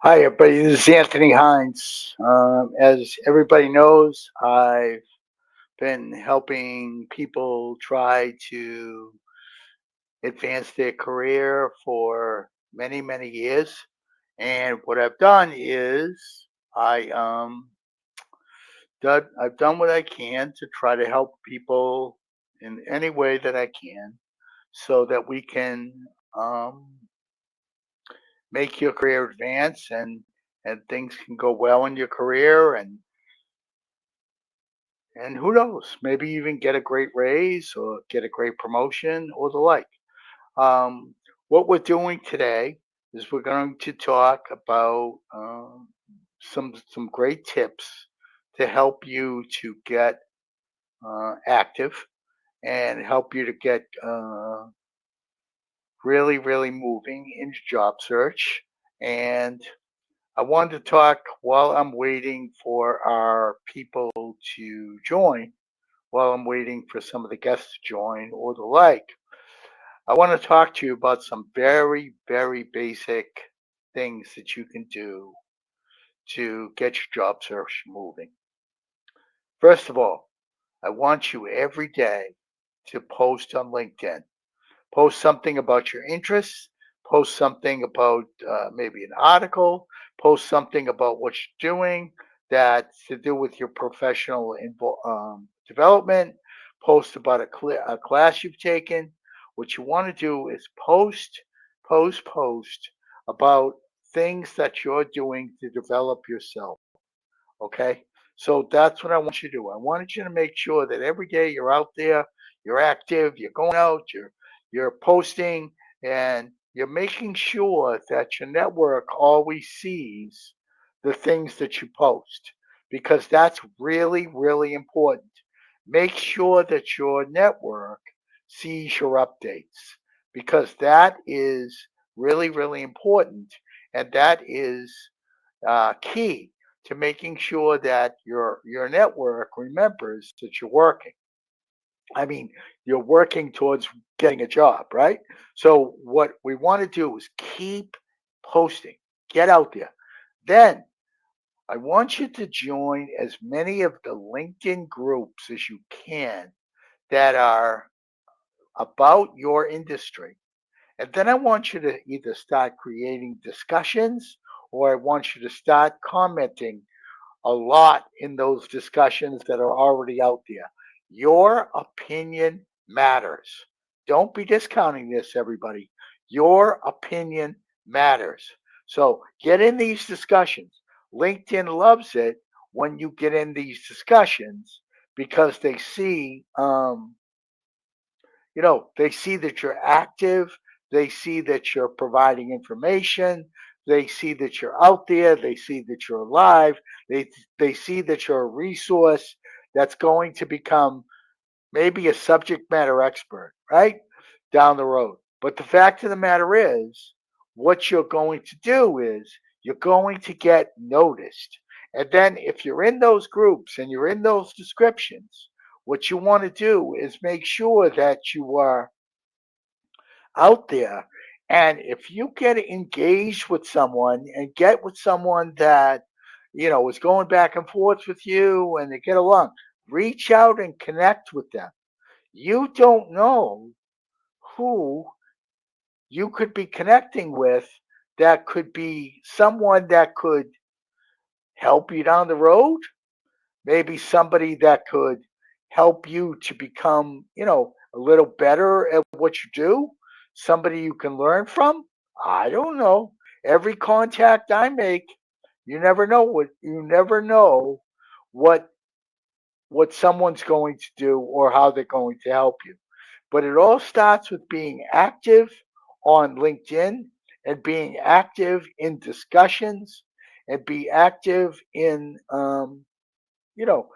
Hi, everybody. This is Anthony Hines. As everybody knows, I've been helping people try to advance their career for many, many years. And what I've done is I've done what I can to try to help people in any way that I can, so that we can um, make your career advance and things can go well in your career and who knows, maybe even get a great raise or get a great promotion or the like. Um, what we're doing today is we're going to talk about some great tips to help you to get active and help you to get really, really moving into job search. And I wanted to talk while I'm waiting for our people to join, while I'm waiting for some of the guests to join or the like. I want to talk to you about some very, very basic things that you can do to get your job search moving. First of all, I want you every day to post on LinkedIn. Post something about your interests, post something about maybe an article, post something about what you're doing that's to do with your professional development, post about a class you've taken. What you want to do is post about things that you're doing to develop yourself. Okay. So that's what I want you to do. I wanted you to make sure that every day you're out there, you're active, you're going out, you're posting, and you're making sure that your network always sees the things that you post because that's really, really important. Make sure that your network sees your updates because that is really, really important. And that is key to making sure that your network remembers that you're working. I mean, you're working towards getting a job, right? So what we want to do is keep posting, get out there. Then I want you to join as many of the LinkedIn groups as you can that are about your industry. And then I want you to either start creating discussions or I want you to start commenting a lot in those discussions that are already out there. Your opinion matters. Don't be discounting this, everybody. Your opinion matters. So get in these discussions. LinkedIn loves it when you get in these discussions because they see, they see that you're active. They see that you're providing information. They see that you're out there. They see that you're alive. They see that you're a resource that's going to become maybe a subject matter expert, right? Down the road. But the fact of the matter is, what you're going to do is you're going to get noticed. And then if you're in those groups and you're in those descriptions, what you want to do is make sure that you are out there. And if you get engaged with someone and get with someone that, is going back and forth with you and they get along, reach out and connect with them. You don't know who you could be connecting with that could be someone that could help you down the road, maybe somebody that could help you to become, a little better at what you do, somebody you can learn from. I don't know. Every contact I make, you never know what what someone's going to do or how they're going to help you. But it all starts with being active on LinkedIn and being active in discussions and be active you know,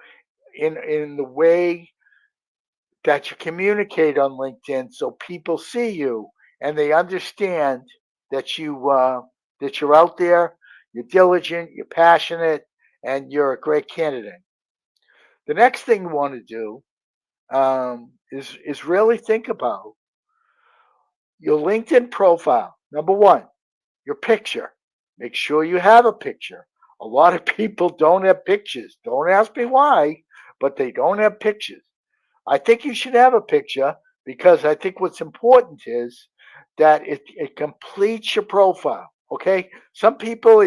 in the way that you communicate on LinkedIn, so people see you and they understand that you're out there, you're diligent, you're passionate, and you're a great candidate. The next thing you want to do is really think about your LinkedIn profile. Number one, your picture. Make sure you have a picture. A lot of people don't have pictures. Don't ask me why, but they don't have pictures. I think you should have a picture because I think what's important is that it completes your profile. Okay, some people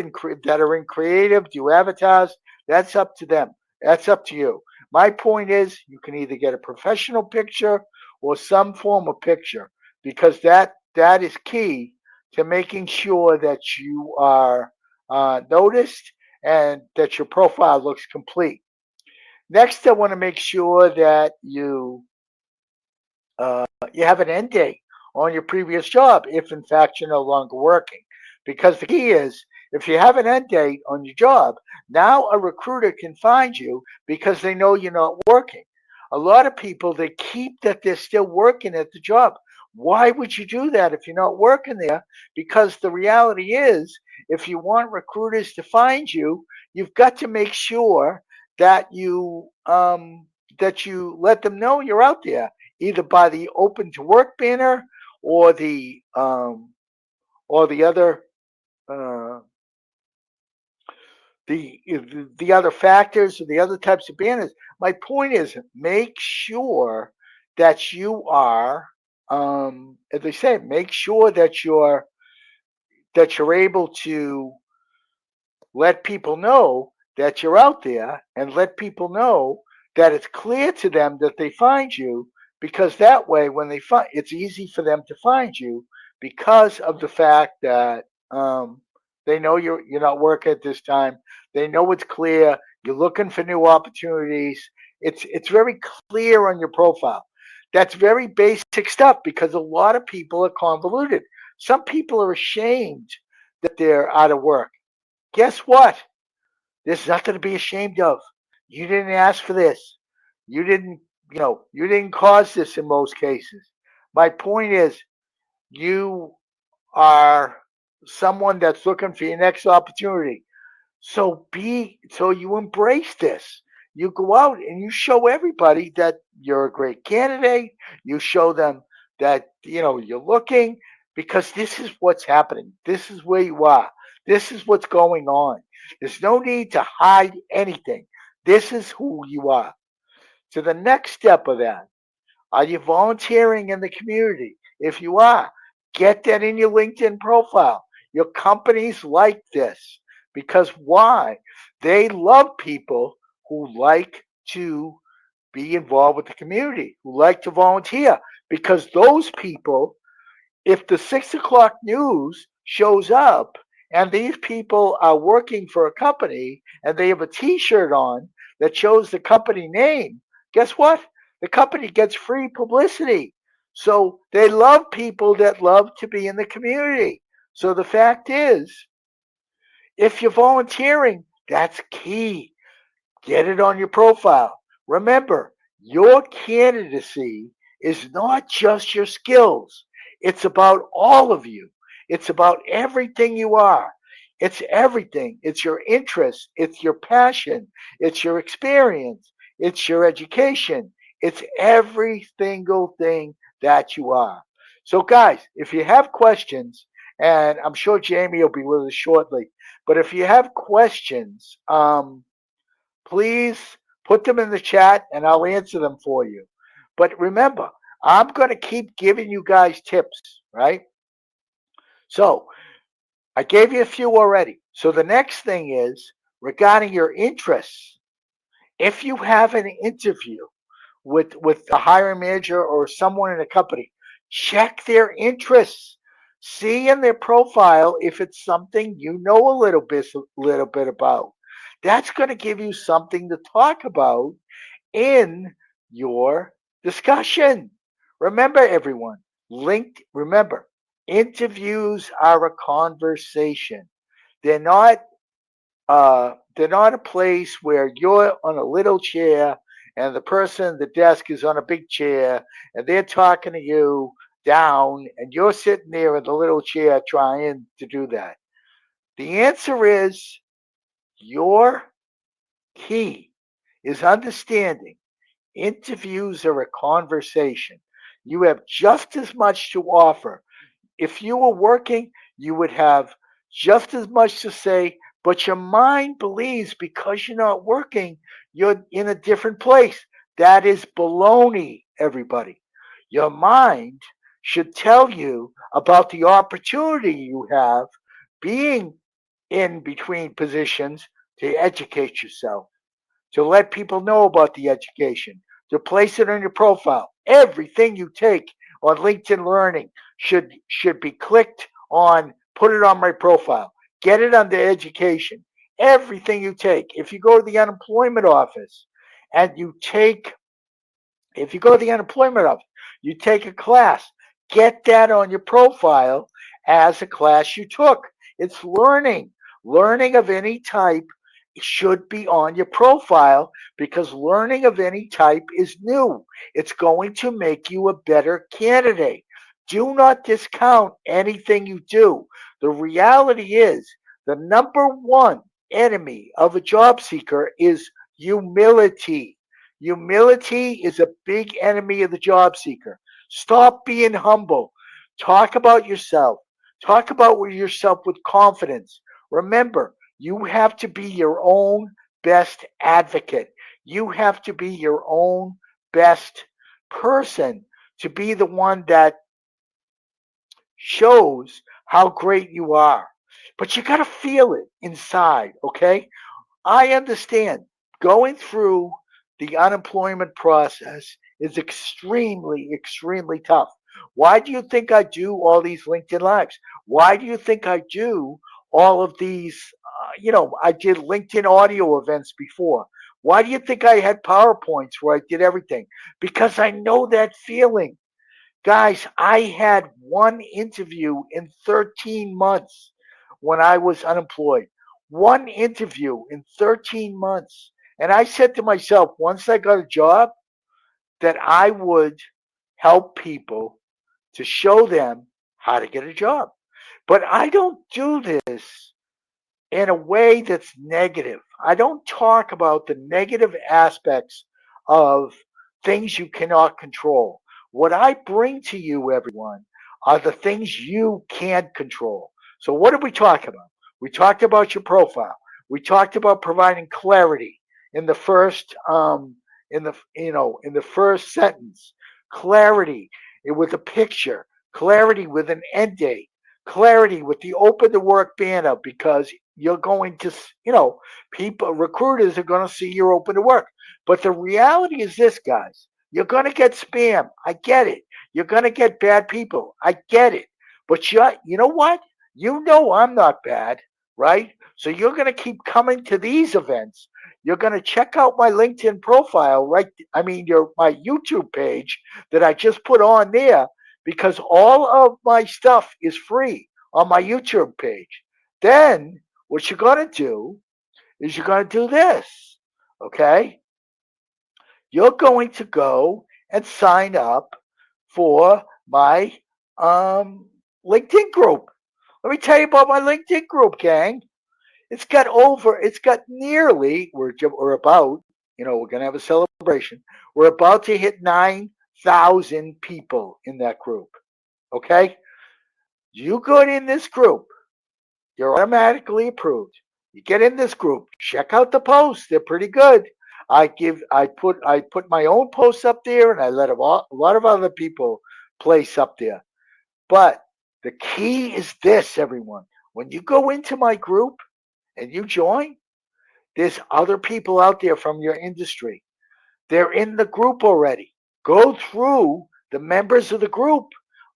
that are in creative do avatars. That's up to them. That's up to you. My point is, you can either get a professional picture or some form of picture because that is key to making sure that you are noticed and that your profile looks complete. Next, I want to make sure that you have an end date on your previous job if, in fact, you're no longer working. Because the key is, if you have an end date on your job, now a recruiter can find you because they know you're not working. A lot of people, they keep that they're still working at the job. Why would you do that if you're not working there? Because the reality is, if you want recruiters to find you, you've got to make sure that you let them know you're out there, either by the open to work banner or the other uh, the other factors or the other types of banners. My point is, make sure that you are, as I say, make sure that you're able to let people know that you're out there and let people know that it's clear to them that they find you, because that way when they find, it's easy for them to find you because of the fact that they know you're not working at this time. They know it's clear you're looking for new opportunities. It's very clear on your profile. That's very basic stuff because a lot of people are convoluted. Some people are ashamed that they're out of work. Guess what? There's nothing to be ashamed of. You didn't ask for this. You didn't, you didn't cause this in most cases. My point is, you are someone that's looking for your next opportunity. So you embrace this. You go out and you show everybody that you're a great candidate. You show them that you're looking, because this is what's happening. This is where you are. This is what's going on. There's no need to hide anything. This is who you are. So the next step of that, are you volunteering in the community? If you are, get that in your LinkedIn profile. Your companies like this because why? They love people who like to be involved with the community, who like to volunteer, because those people, if the 6 o'clock news shows up and these people are working for a company and they have a t-shirt on that shows the company name, guess what? The company gets free publicity. So they love people that love to be in the community. So the fact is, if you're volunteering, that's key. Get it on your profile. Remember, your candidacy is not just your skills. It's about all of you. It's about everything you are. It's everything. It's your interest. It's your passion. It's your experience. It's your education. It's every single thing that you are. So, guys, if you have questions, and I'm sure Jamie will be with us shortly, but if you have questions, please put them in the chat and I'll answer them for you. But remember, I'm going to keep giving you guys tips, right? So I gave you a few already. So the next thing is regarding your interests. If you have an interview with a hiring manager or someone in a company, check their interests. See in their profile if it's something you know a little bit about. That's going to give you something to talk about in your discussion. Remember, everyone, remember, interviews are a conversation. They're not they're not a place where you're on a little chair and the person at the desk is on a big chair and they're talking to you down and you're sitting there in the little chair trying to do that. The answer is, your key is understanding interviews are a conversation. You have just as much to offer. If you were working, you would have just as much to say, but your mind believes because you're not working, you're in a different place. That is baloney, everybody. Your mind should tell you about the opportunity you have being in between positions to educate yourself, to let people know about the education, to place it on your profile. Everything you take on LinkedIn Learning should be clicked on, put it on my profile, get it under education. Everything you take. If you go to the unemployment office and you take, if you go to the unemployment office, you take a class, get that on your profile as a class you took. It's learning. Learning of any type should be on your profile because learning of any type is new. It's going to make you a better candidate. Do not discount anything you do. The reality is the number one enemy of a job seeker is humility. Humility is a big enemy of the job seeker. Stop being humble. Talk about yourself. Talk about yourself with confidence. Remember, you have to be your own best advocate. You have to be your own best person to be the one that shows how great you are. But you got to feel it inside, okay? I understand going through the unemployment process is extremely, extremely tough. Why do you think I do all these LinkedIn Lives? Why do you think I do all of these? I did LinkedIn audio events before. Why do you think I had PowerPoints where I did everything? Because I know that feeling. Guys, I had one interview in 13 months when I was unemployed. One interview in 13 months. And I said to myself, once I got a job, that I would help people to show them how to get a job. But I don't do this in a way that's negative. I don't talk about the negative aspects of things you cannot control. What I bring to you, everyone, are the things you can't control. So what did we talk about? We talked about your profile. We talked about providing clarity in the first in the first sentence. Clarity with a picture. Clarity with an end date. Clarity with the open to work banner because you're going to, people, recruiters are going to see you're open to work. But the reality is this, guys. You're going to get spam. I get it. You're going to get bad people. I get it. But you know what? You know I'm not bad, right? So you're going to keep coming to these events. You're going to check out my LinkedIn profile, right? I mean, my YouTube page that I just put on there because all of my stuff is free on my YouTube page. Then what you're going to do is you're going to do this, okay? You're going to go and sign up for my LinkedIn group. Let me tell you about my LinkedIn group, gang. It's got nearly, we're about, we're going to have a celebration. We're about to hit 9,000 people in that group, okay? You get in this group, you're automatically approved. You get in this group, check out the posts. They're pretty good. I put my own posts up there, and I let a lot of other people place up there. But the key is this, everyone. When you go into my group and you join, there's other people out there from your industry. They're in the group already. Go through the members of the group.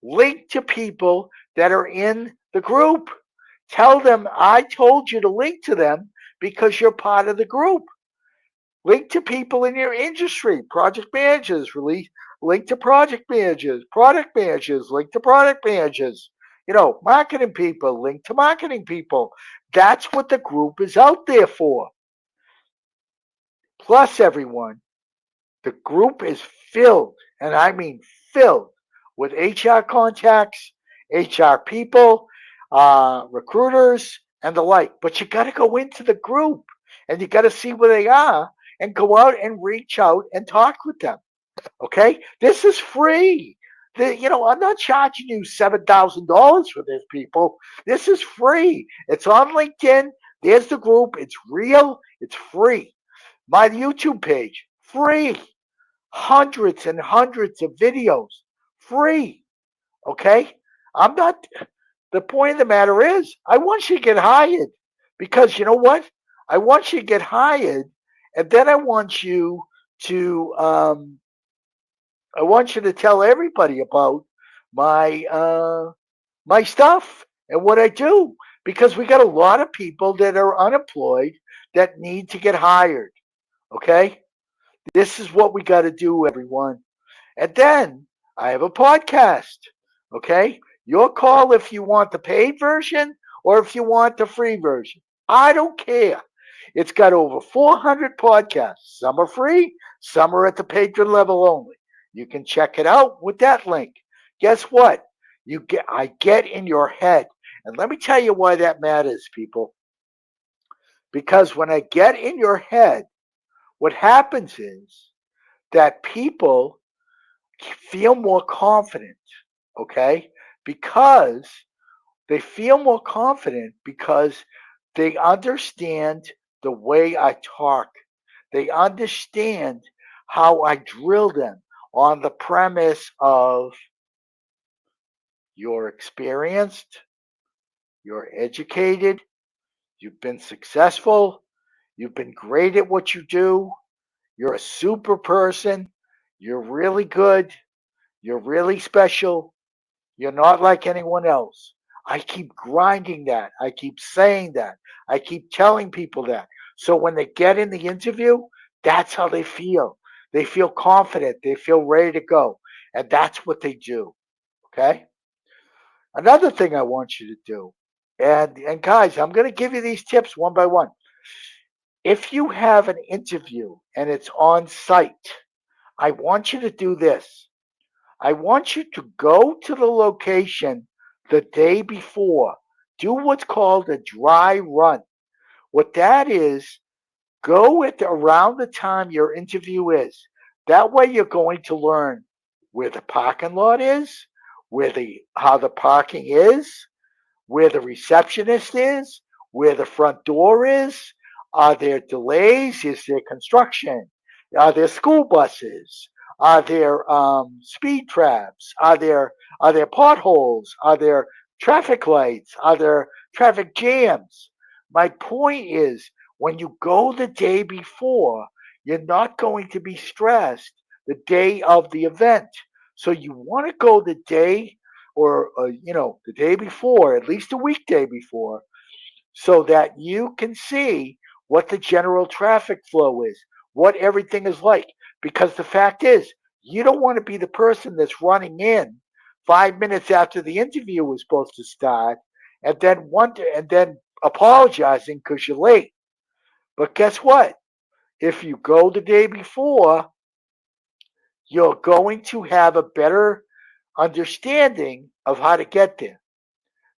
Link to people that are in the group. Tell them I told you to link to them because you're part of the group. Link to people in your industry, project managers, link to project managers, product managers, link to product managers, marketing people, link to marketing people. That's what the group is out there for. Plus, everyone, the group is filled, and I mean filled, with HR contacts, HR people, recruiters, and the like. But you got to go into the group, and you got to see where they are, and go out and reach out and talk with them. Okay? This is free. I'm not charging you $7,000 for this, people. This is free. It's on LinkedIn. There's the group. It's real. It's free. My YouTube page, free. Hundreds and hundreds of videos, free. Okay? I'm not, the point of the matter is, I want you to get hired because you know what? I want you to get hired, and then to, um, I want you to tell everybody about my, my stuff and what I do because we got a lot of people that are unemployed that need to get hired. Okay? This is what we got to do, everyone. And then I have a podcast. Okay? Your call if you want the paid version or if you want the free version. I don't care. It's got over 400 podcasts. Some are free, some are at the patron level only. You can check it out with that link. Guess what? I get in your head. And let me tell you why that matters, people. Because when I get in your head, what happens is that people feel more confident, okay? Because they feel more confident because they understand the way I talk. They understand how I drill them on the premise of you're experienced, you're educated, you've been successful, you've been great at what you do, you're a super person, you're really good, you're really special, you're not like anyone else. I keep grinding that. I keep saying that. I keep telling people that. So when they get in the interview, that's how they feel. They feel confident. They feel ready to go. And that's what they do. Okay? Another thing I want you to do, and guys, I'm going to give you these tips one by one. If you have an interview and it's on site, I want you to do this. I want you to go to the location the day before. Do what's called a dry run. What that is, go at around the time your interview is. That way you're going to learn where the parking lot is, how the parking is, where the receptionist is, where the front door is. Are there delays? Is there construction? Are there school buses? Are there speed traps? Are there potholes? Are there traffic lights? Are there traffic jams? My point is, when you go the day before, you're not going to be stressed the day of the event. So you want to go the day or the day before, at least a weekday before, so that you can see what the general traffic flow is, what everything is like. Because the fact is, you don't want to be the person that's running in 5 minutes after the interview was supposed to start, and then apologizing because you're late. But guess what? If you go the day before, you're going to have a better understanding of how to get there.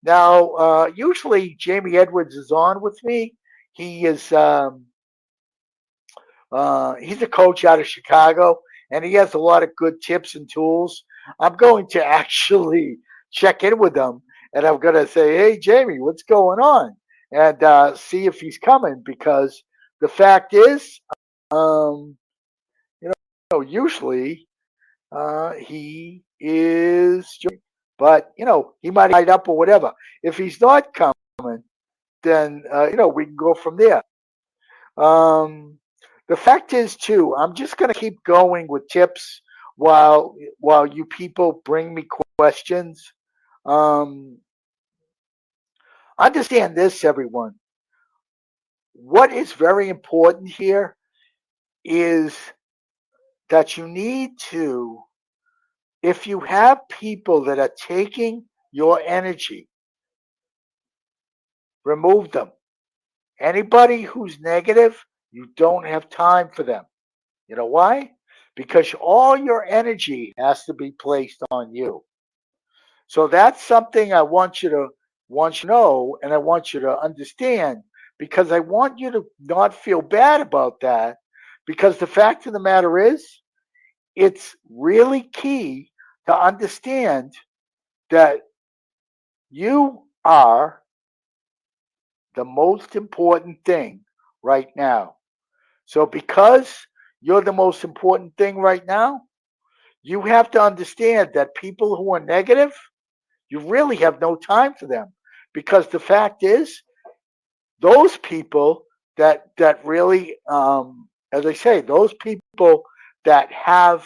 Now, usually Jamie Edwards is on with me. He is he's a coach out of Chicago, and he has a lot of good tips and tools. I'm going to actually check in with him, and I'm going to say, "Hey, Jamie, what's going on?" and see if he's coming because the fact is, um, usually he is, but he might light up or whatever. If he's not coming, then we can go from there. Um, the fact is, too, I'm just going to keep going with tips while you people bring me questions. Um, understand this, everyone. What is very important here is that you need to, if you have people that are taking your energy, remove them. Anybody who's negative, you don't have time for them. You know why? Because all your energy has to be placed on you. So that's something I want you to know and I want you to understand because I want you to not feel bad about that because the fact of the matter is it's really key to understand that you are the most important thing right now. So because you're the most important thing right now, you have to understand that people who are negative, you really have no time for them. Because the fact is, those people that really, as I say, those people that have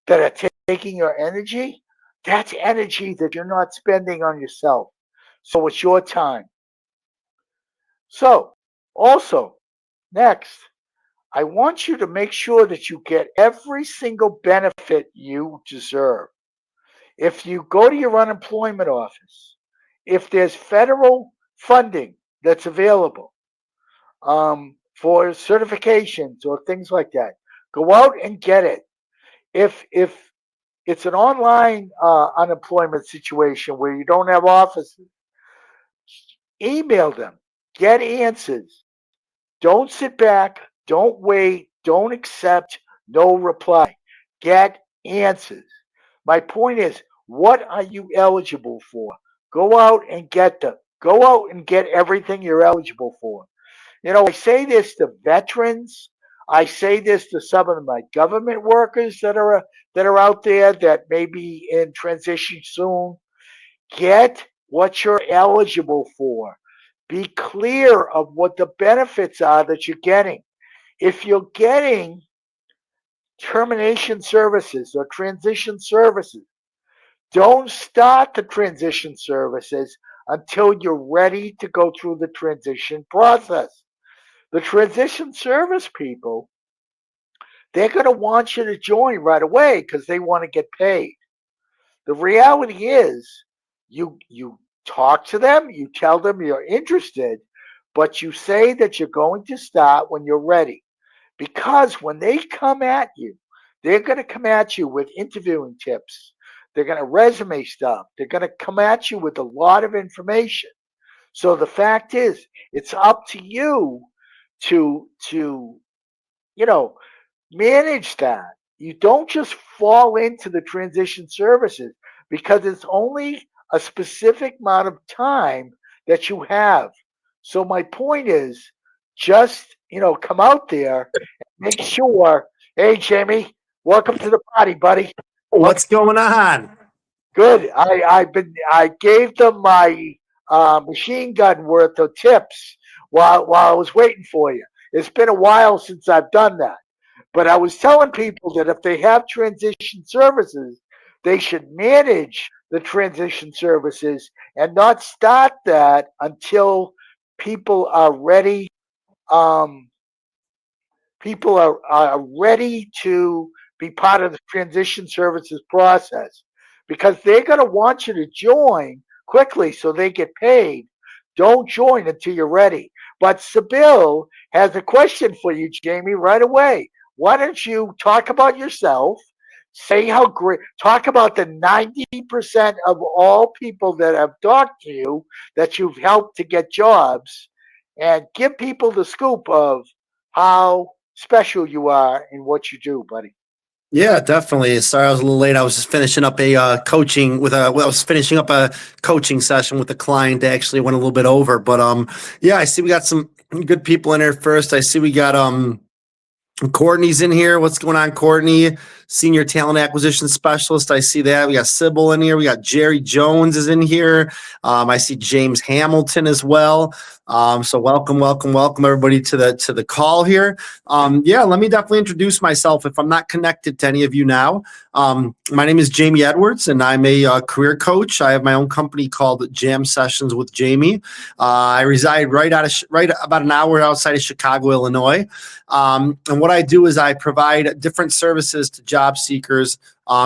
that are taking your energy, that's energy that you're not spending on yourself. So it's your time. So also, next, I want you to make sure that you get every single benefit you deserve. If you go to your unemployment office, if there's federal funding that's available for certifications or things like that, go out and get it. If it's an online unemployment situation where you don't have offices, email them, get answers. Don't sit back, don't wait, don't accept no reply. Get answers. My point is, what are you eligible for? Go out and get them. Go out and get everything you're eligible for. You know, I say this to veterans. I say this to some of my government workers that are out there that may be in transition soon. Get what you're eligible for. Be clear of what the benefits are that you're getting. If you're getting termination services or transition services, don't start the transition services until you're ready to go through the transition process. The transition service people, they're going to want you to join right away because they want to get paid. The reality is, you talk to them, you tell them you're interested, but you say that you're going to start when you're ready. Because when they come at you, they're going to come at you with interviewing tips. They're going to resume stuff. They're going to come at you with a lot of information. So the fact is, it's up to you to you know manage that. You don't just fall into the transition services because it's only a specific amount of time that you have. So my point is, just come out there and make sure. Hey, Jamie, welcome to the party, buddy. Welcome. What's going on? Good. I gave them my machine gun worth of tips while I was waiting for you. It's been a while since I've done that, but I was telling people that if they have transition services, they should manage the transition services and not start that until people are ready. Um, people are ready to be part of the transition services process because they're going to want you to join quickly so they get paid. Don't join until you're ready. But Sibyl has a question for you, Jamie, right away. Why don't you talk about yourself? Say how great, talk about the 90% of all people that have talked to you that you've helped to get jobs, and give people the scoop of how special you are in what you do, buddy. Yeah, definitely. Sorry, I was a little late. I was just finishing up a coaching with a. Well, I was finishing up a coaching session with a client. Actually, went a little bit over, but yeah. I see we got some good people in here. First, I see we got Courtney's in here. What's going on, Courtney? Senior Talent Acquisition Specialist. I see that. We got Sybil in here. We got Jerry Jones is in here. I see James Hamilton as well. So welcome everybody to the call here. Yeah, let me definitely introduce myself if I'm not connected to any of you now. My name is Jamie Edwards, and I'm a career coach. I have my own company called Jam Sessions with Jamie. I reside right about an hour outside of Chicago, Illinois. And what I do is I provide different services to job seekers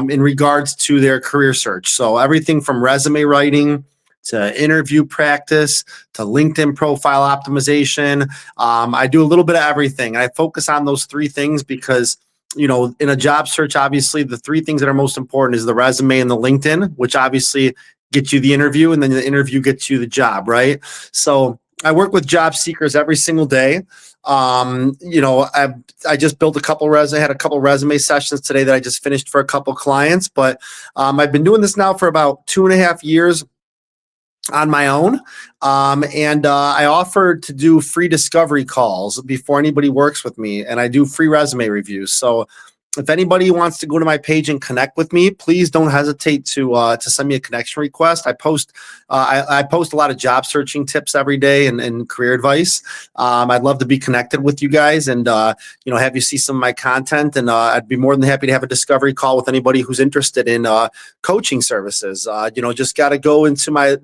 in regards to their career search. So everything from resume writing to interview practice to LinkedIn profile optimization. I do a little bit of everything. I focus on those three things because, in a job search, obviously the three things that are most important is the resume and the LinkedIn, which obviously gets you the interview, and then the interview gets you the job, right? So I work with job seekers every single day. I just built had a couple resume sessions today that I just finished for a couple clients, but I've been doing this now for about 2.5 years on my own. I offer to do free discovery calls before anybody works with me, and I do free resume reviews. So if anybody wants to go to my page and connect with me, please don't hesitate to send me a connection request. I post I post a lot of job searching tips every day and career advice. I'd love to be connected with you guys and have you see some of my content. And I'd be more than happy to have a discovery call with anybody who's interested in coaching services. Just got to go into my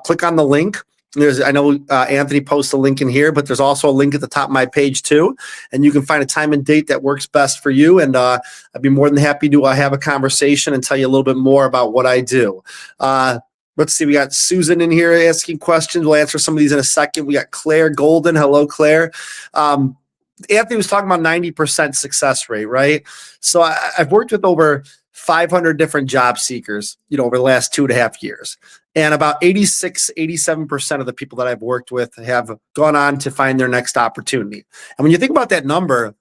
click on the link. I know Anthony posts a link in here, but there's also a link at the top of my page too. And you can find a time and date that works best for you. And I'd be more than happy to have a conversation and tell you a little bit more about what I do. Let's see. We got Susan in here asking questions. We'll answer some of these in a second. We got Claire Golden. Hello, Claire. Anthony was talking about 90% success rate, right? So I've worked with over 500 different job seekers, over the last 2.5 years. And about 87% of the people that I've worked with have gone on to find their next opportunity. And when you think about that number,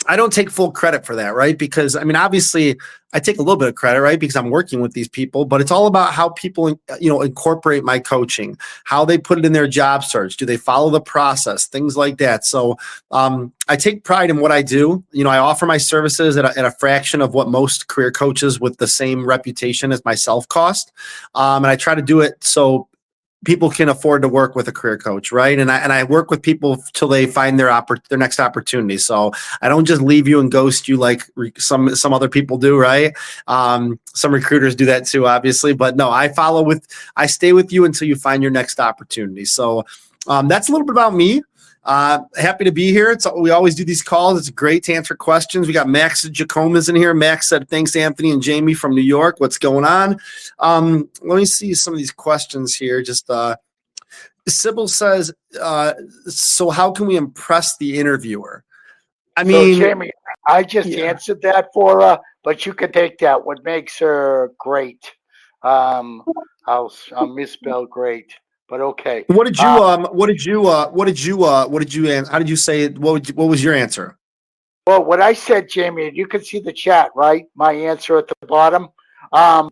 I don't take full credit for that, right? Because obviously I take a little bit of credit, right? Because I'm working with these people, but it's all about how people, incorporate my coaching, how they put it in their job search. Do they follow the process? Things like that. So I take pride in what I do. I offer my services at a fraction of what most career coaches with the same reputation as myself cost. And I try to do it so people can afford to work with a career coach, right? And I work with people till they find their next opportunity. So I don't just leave you and ghost you like some other people do, right? Some recruiters do that too, obviously. But no, I stay with you until you find your next opportunity. So that's a little bit about me. Happy to be here. We always do these calls. It's great to answer questions. We got Max Jacomas in here. Max said, thanks, Anthony and Jamie from New York. What's going on? Let me see some of these questions here. Just Sybil says, so how can we impress the interviewer? So Jamie, I just answered that for her, but you can take that. What makes her great? I'll misspell great. But okay. How did you say it? What was your answer? Well, what I said, Jamie, you can see the chat, right? My answer at the bottom. How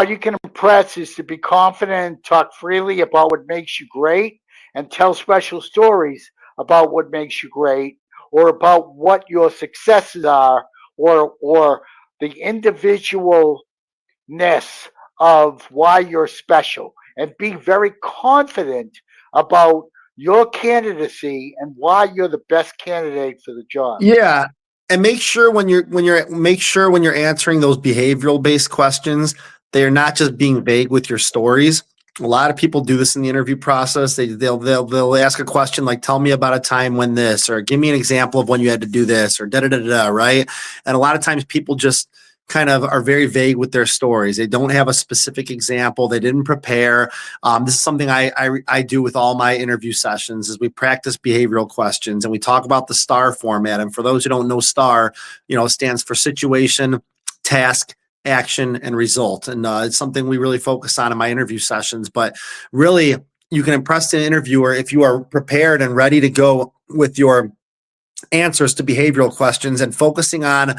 you can impress is to be confident, talk freely about what makes you great, and tell special stories about what makes you great, or about what your successes are, or the individualness of why you're special. And be very confident about your candidacy and why you're the best candidate for the job. Yeah, and make sure when you're answering those behavioral based questions, they are not just being vague with your stories. A lot of people do this in the interview process. They'll ask a question like, "Tell me about a time when this," or "Give me an example of when you had to do this," or da da da da. Right? And a lot of times people just kind of are very vague with their stories. They don't have a specific example. They didn't prepare. This is something I do with all my interview sessions is we practice behavioral questions and we talk about the STAR format. And for those who don't know STAR, stands for situation, task, action, and result. And it's something we really focus on in my interview sessions. But really, you can impress the interviewer if you are prepared and ready to go with your answers to behavioral questions and focusing on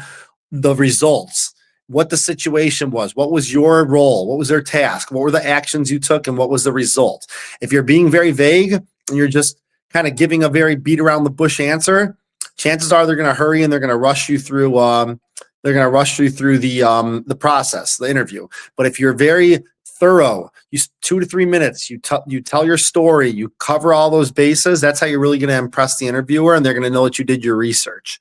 the results. What the situation was, what was your role, what was their task, what were the actions you took, and what was the result. If you're being very vague and you're just kind of giving a very beat around the bush answer, chances are they're going to hurry and they're going to rush you through. The process, the interview. But if you're very thorough, you 2 to 3 minutes, you tell your story, you cover all those bases. That's how you're really going to impress the interviewer, and they're going to know that you did your research.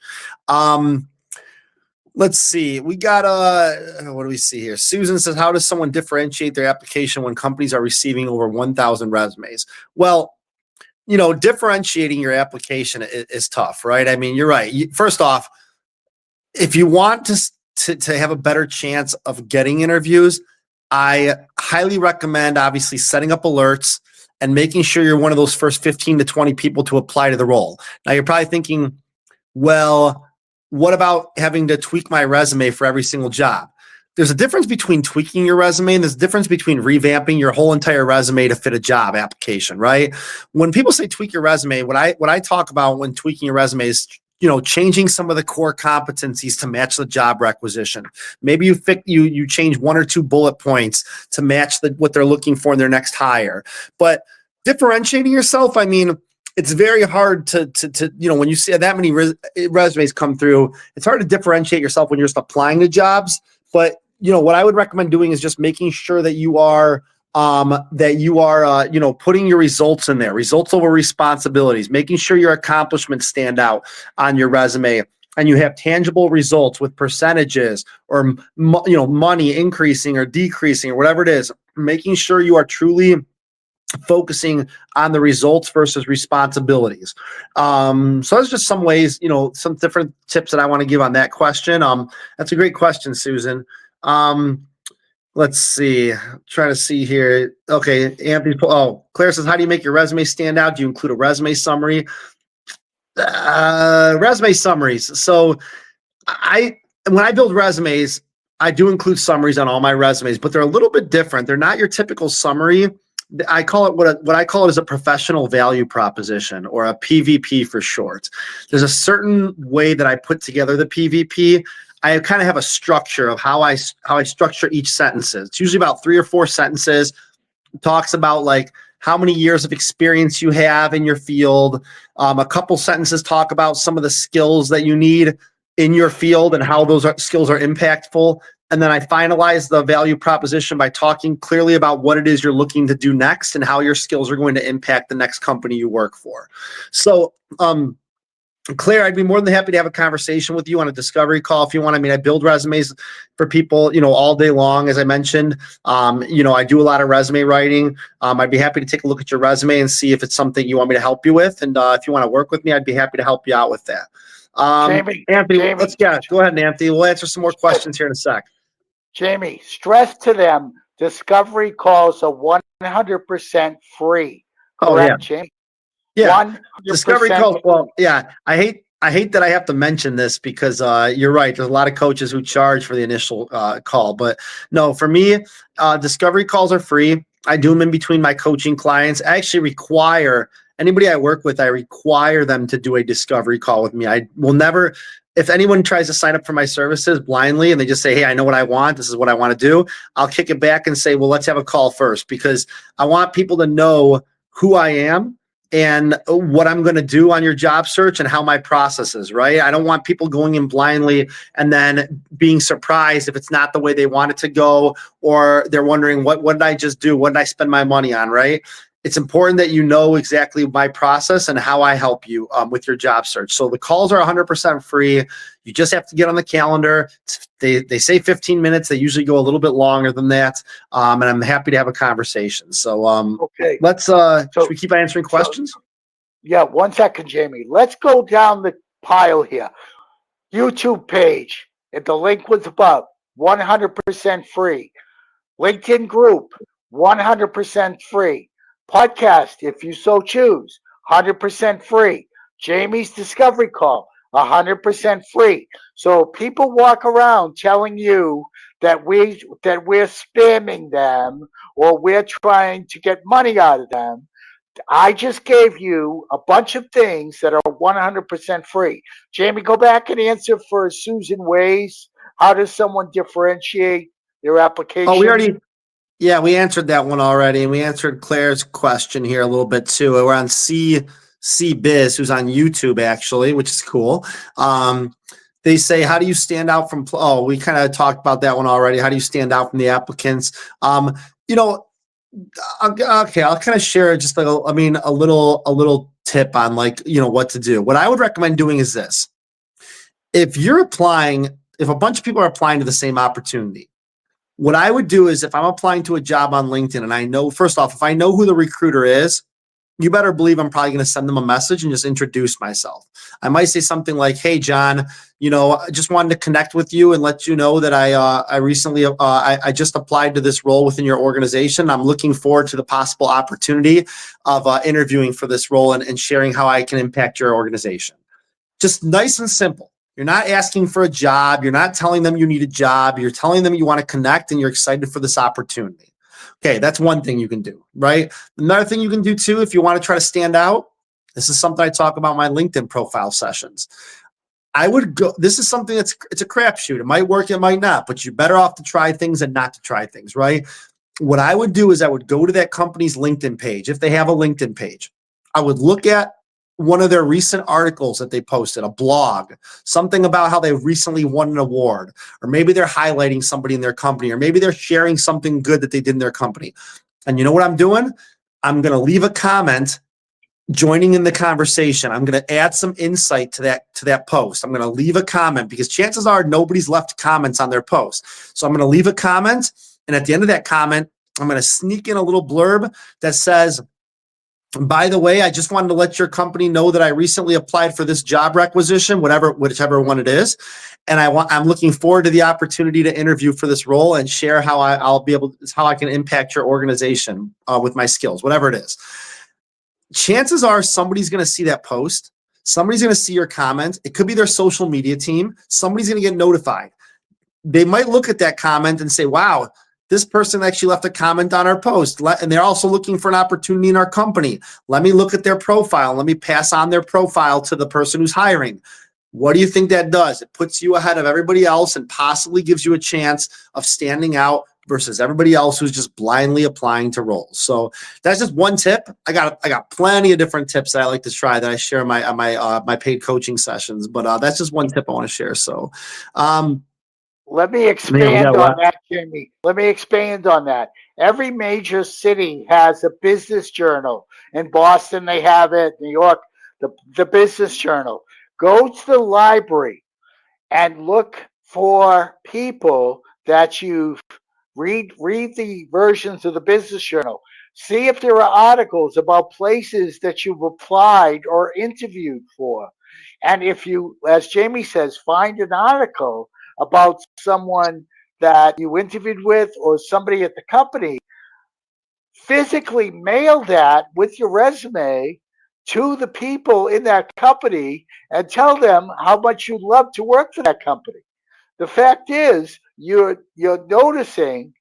Let's see. We got what do we see here? Susan says, how does someone differentiate their application when companies are receiving over 1,000 resumes? Well, differentiating your application is tough, right? I mean, you're right. First off, if you want to have a better chance of getting interviews, I highly recommend obviously setting up alerts and making sure you're one of those first 15 to 20 people to apply to the role. Now you're probably thinking, well, what about having to tweak my resume for every single job? there's a difference between tweaking your resume and there's a difference between revamping your whole entire resume to fit a job application, right? When people say tweak your resume, what I talk about when tweaking your resume is, changing some of the core competencies to match the job requisition. Maybe you change 1 or 2 bullet points to match what they're looking for in their next hire. But differentiating yourself, I mean, it's very hard to when you see that many resumes come through, it's hard to differentiate yourself when you're just applying to jobs. But what I would recommend doing is just making sure that you are putting your results in there, results over responsibilities, making sure your accomplishments stand out on your resume, and you have tangible results with percentages or money increasing or decreasing or whatever it is. Making sure you are truly focusing on the results versus responsibilities. So that's just some ways, some different tips that I want to give on that question. That's a great question, Susan. Let's see. I'm trying to see here. Okay, Anthony. Claire says, how do you make your resume stand out? Do you include a resume summary? Resume summaries. So when I build resumes, I do include summaries on all my resumes, but they're a little bit different. They're not your typical summary. I call it what I call it is a professional value proposition, or a PVP for short. There's a certain way that I put together the PVP. I kind of have a structure of how I structure each sentence. It's usually about 3 or 4 sentences. It talks about like how many years of experience you have in your field. A couple sentences talk about some of the skills that you need in your field and how those skills are impactful. And then I finalize the value proposition by talking clearly about what it is you're looking to do next and how your skills are going to impact the next company you work for. So, Claire, I'd be more than happy to have a conversation with you on a discovery call if you want. I mean, I build resumes for people, all day long, as I mentioned. I do a lot of resume writing. I'd be happy to take a look at your resume and see if it's something you want me to help you with. And if you want to work with me, I'd be happy to help you out with that. Anthony, go ahead, Anthony. We'll answer some more questions here in a sec. Jamie, stress to them, discovery calls are 100% free. Correct, Jamie? Yeah. 100%. Discovery calls. Well, yeah. I hate that I have to mention this because you're right. There's a lot of coaches who charge for the initial call, but no, for me, discovery calls are free. I do them in between my coaching clients. I actually require anybody I work with, I require them to do a discovery call with me. I will never. If anyone tries to sign up for my services blindly and they just say, hey, I know what I want, this is what I want to do, I'll kick it back and say, well, let's have a call first, because I want people to know who I am and what I'm going to do on your job search and how my process is, right? I don't want people going in blindly and then being surprised if it's not the way they want it to go, or they're wondering, what did I just do? What did I spend my money on, right? It's important that you know exactly my process and how I help you with your job search. So the calls are 100% free. You just have to get on the calendar. They say 15 minutes. They usually go a little bit longer than that. And I'm happy to have a conversation. So okay, should we keep answering questions? Yeah, 1 second, Jamie. Let's go down the pile here. YouTube page, if the link was above, 100% free. LinkedIn group, 100% free. Podcast, if you so choose, 100% free. Jamie's discovery call, 100% free. So people walk around telling you that we're spamming them or we're trying to get money out of them. I just gave you a bunch of things that are 100% free. Jamie, go back and answer for Susan Ways. How does someone differentiate their application? Oh, we answered that one already, and we answered Claire's question here a little bit too. We're on CBiz, who's on YouTube actually, which is cool. They say, how do you stand out from? Oh, we kind of talked about that one already. How do you stand out from the applicants? Okay, I'll kind of share just like a little tip on what to do. What I would recommend doing is this: if a bunch of people are applying to the same opportunity, what I would do is, if I'm applying to a job on LinkedIn and I know, first off, if I know who the recruiter is, you better believe I'm probably going to send them a message and just introduce myself. I might say something like, hey, John, I just wanted to connect with you and let you know that I recently, I just applied to this role within your organization. I'm looking forward to the possible opportunity of interviewing for this role and sharing how I can impact your organization. Just nice and simple. You're not asking for a job. You're not telling them you need a job. You're telling them you want to connect and you're excited for this opportunity. Okay, that's one thing you can do, right? Another thing you can do too, if you want to try to stand out, this is something I talk about in my LinkedIn profile sessions. I would go, this is something it's a crapshoot. It might work, it might not, but you're better off to try things than not to try things, right? What I would do is I would go to that company's LinkedIn page. If they have a LinkedIn page, I would look at one of their recent articles that they posted, a blog, something about how they recently won an award, or maybe they're highlighting somebody in their company, or maybe they're sharing something good that they did in their company. And you know what I'm doing? I'm going to leave a comment joining in the conversation. I'm going to add some insight to that post. I'm going to leave a comment because chances are nobody's left comments on their post. So I'm going to leave a comment. And at the end of that comment, I'm going to sneak in a little blurb that says, by the way, I just wanted to let your company know that I recently applied for this job requisition, whichever one it is. And I'm looking forward to the opportunity to interview for this role and share how how I can impact your organization with my skills, whatever it is. Chances are somebody's going to see that post. Somebody's going to see your comment. It could be their social media team. Somebody's going to get notified. They might look at that comment and say, wow, this person actually left a comment on our post. And they're also looking for an opportunity in our company. Let me look at their profile. Let me pass on their profile to the person who's hiring. What do you think that does? It puts you ahead of everybody else and possibly gives you a chance of standing out versus everybody else who's just blindly applying to roles. So that's just one tip. I got plenty of different tips that I like to try that I share in my paid coaching sessions, but that's just one tip I want to share. So let me expand on that, Jamie. Let me expand on that. Every major city has a business journal. In Boston, they have it. New York, the business journal. Go to the library and look for people that you've read the versions of the business journal. See if there are articles about places that you've applied or interviewed for. And if you, as Jamie says, find an article about someone that you interviewed with or somebody at the company, physically mail that with your resume to the people in that company and tell them how much you'd love to work for that company. The fact is, you're noticing,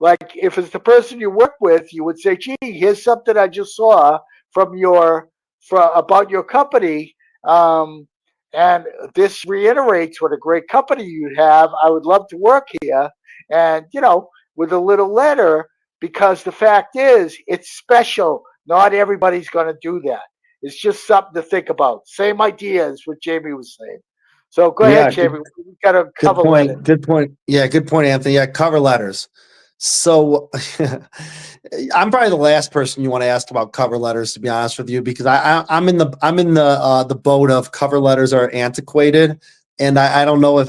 like if it's the person you work with, you would say, gee, here's something I just saw about your company. And this reiterates what a great company you'd have. I would love to work here. And, with a little letter, because the fact is, it's special. Not everybody's going to do that. It's just something to think about. Same idea as what Jamie was saying. So go ahead, Jamie. We've got a cover letter. Good point. Yeah, good point, Anthony. Yeah, cover letters. So I'm probably the last person you want to ask about cover letters, to be honest with you, because I'm in the boat of cover letters are antiquated, and I don't know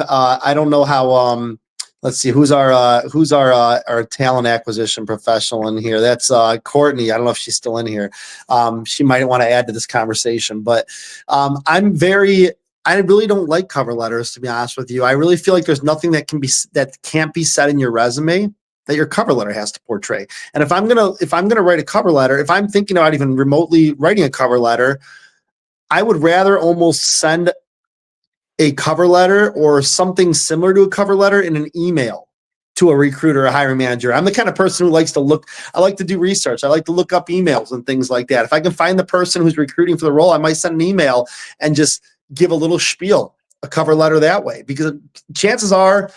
how let's see who's our talent acquisition professional in here. That's Courtney. I don't know if she's still in here. She might want to add to this conversation, but I really don't like cover letters, to be honest with you. I really feel like there's nothing that can't be said in your resume that your cover letter has to portray. And if I'm gonna write a cover letter, if I'm thinking about even remotely writing a cover letter, I would rather almost send a cover letter or something similar to a cover letter in an email to a recruiter or a hiring manager. I'm the kind of person who likes to look. I like to do research. I like to look up emails and things like that. If I can find the person who's recruiting for the role, I might send an email and just give a little spiel, a cover letter that way, because chances are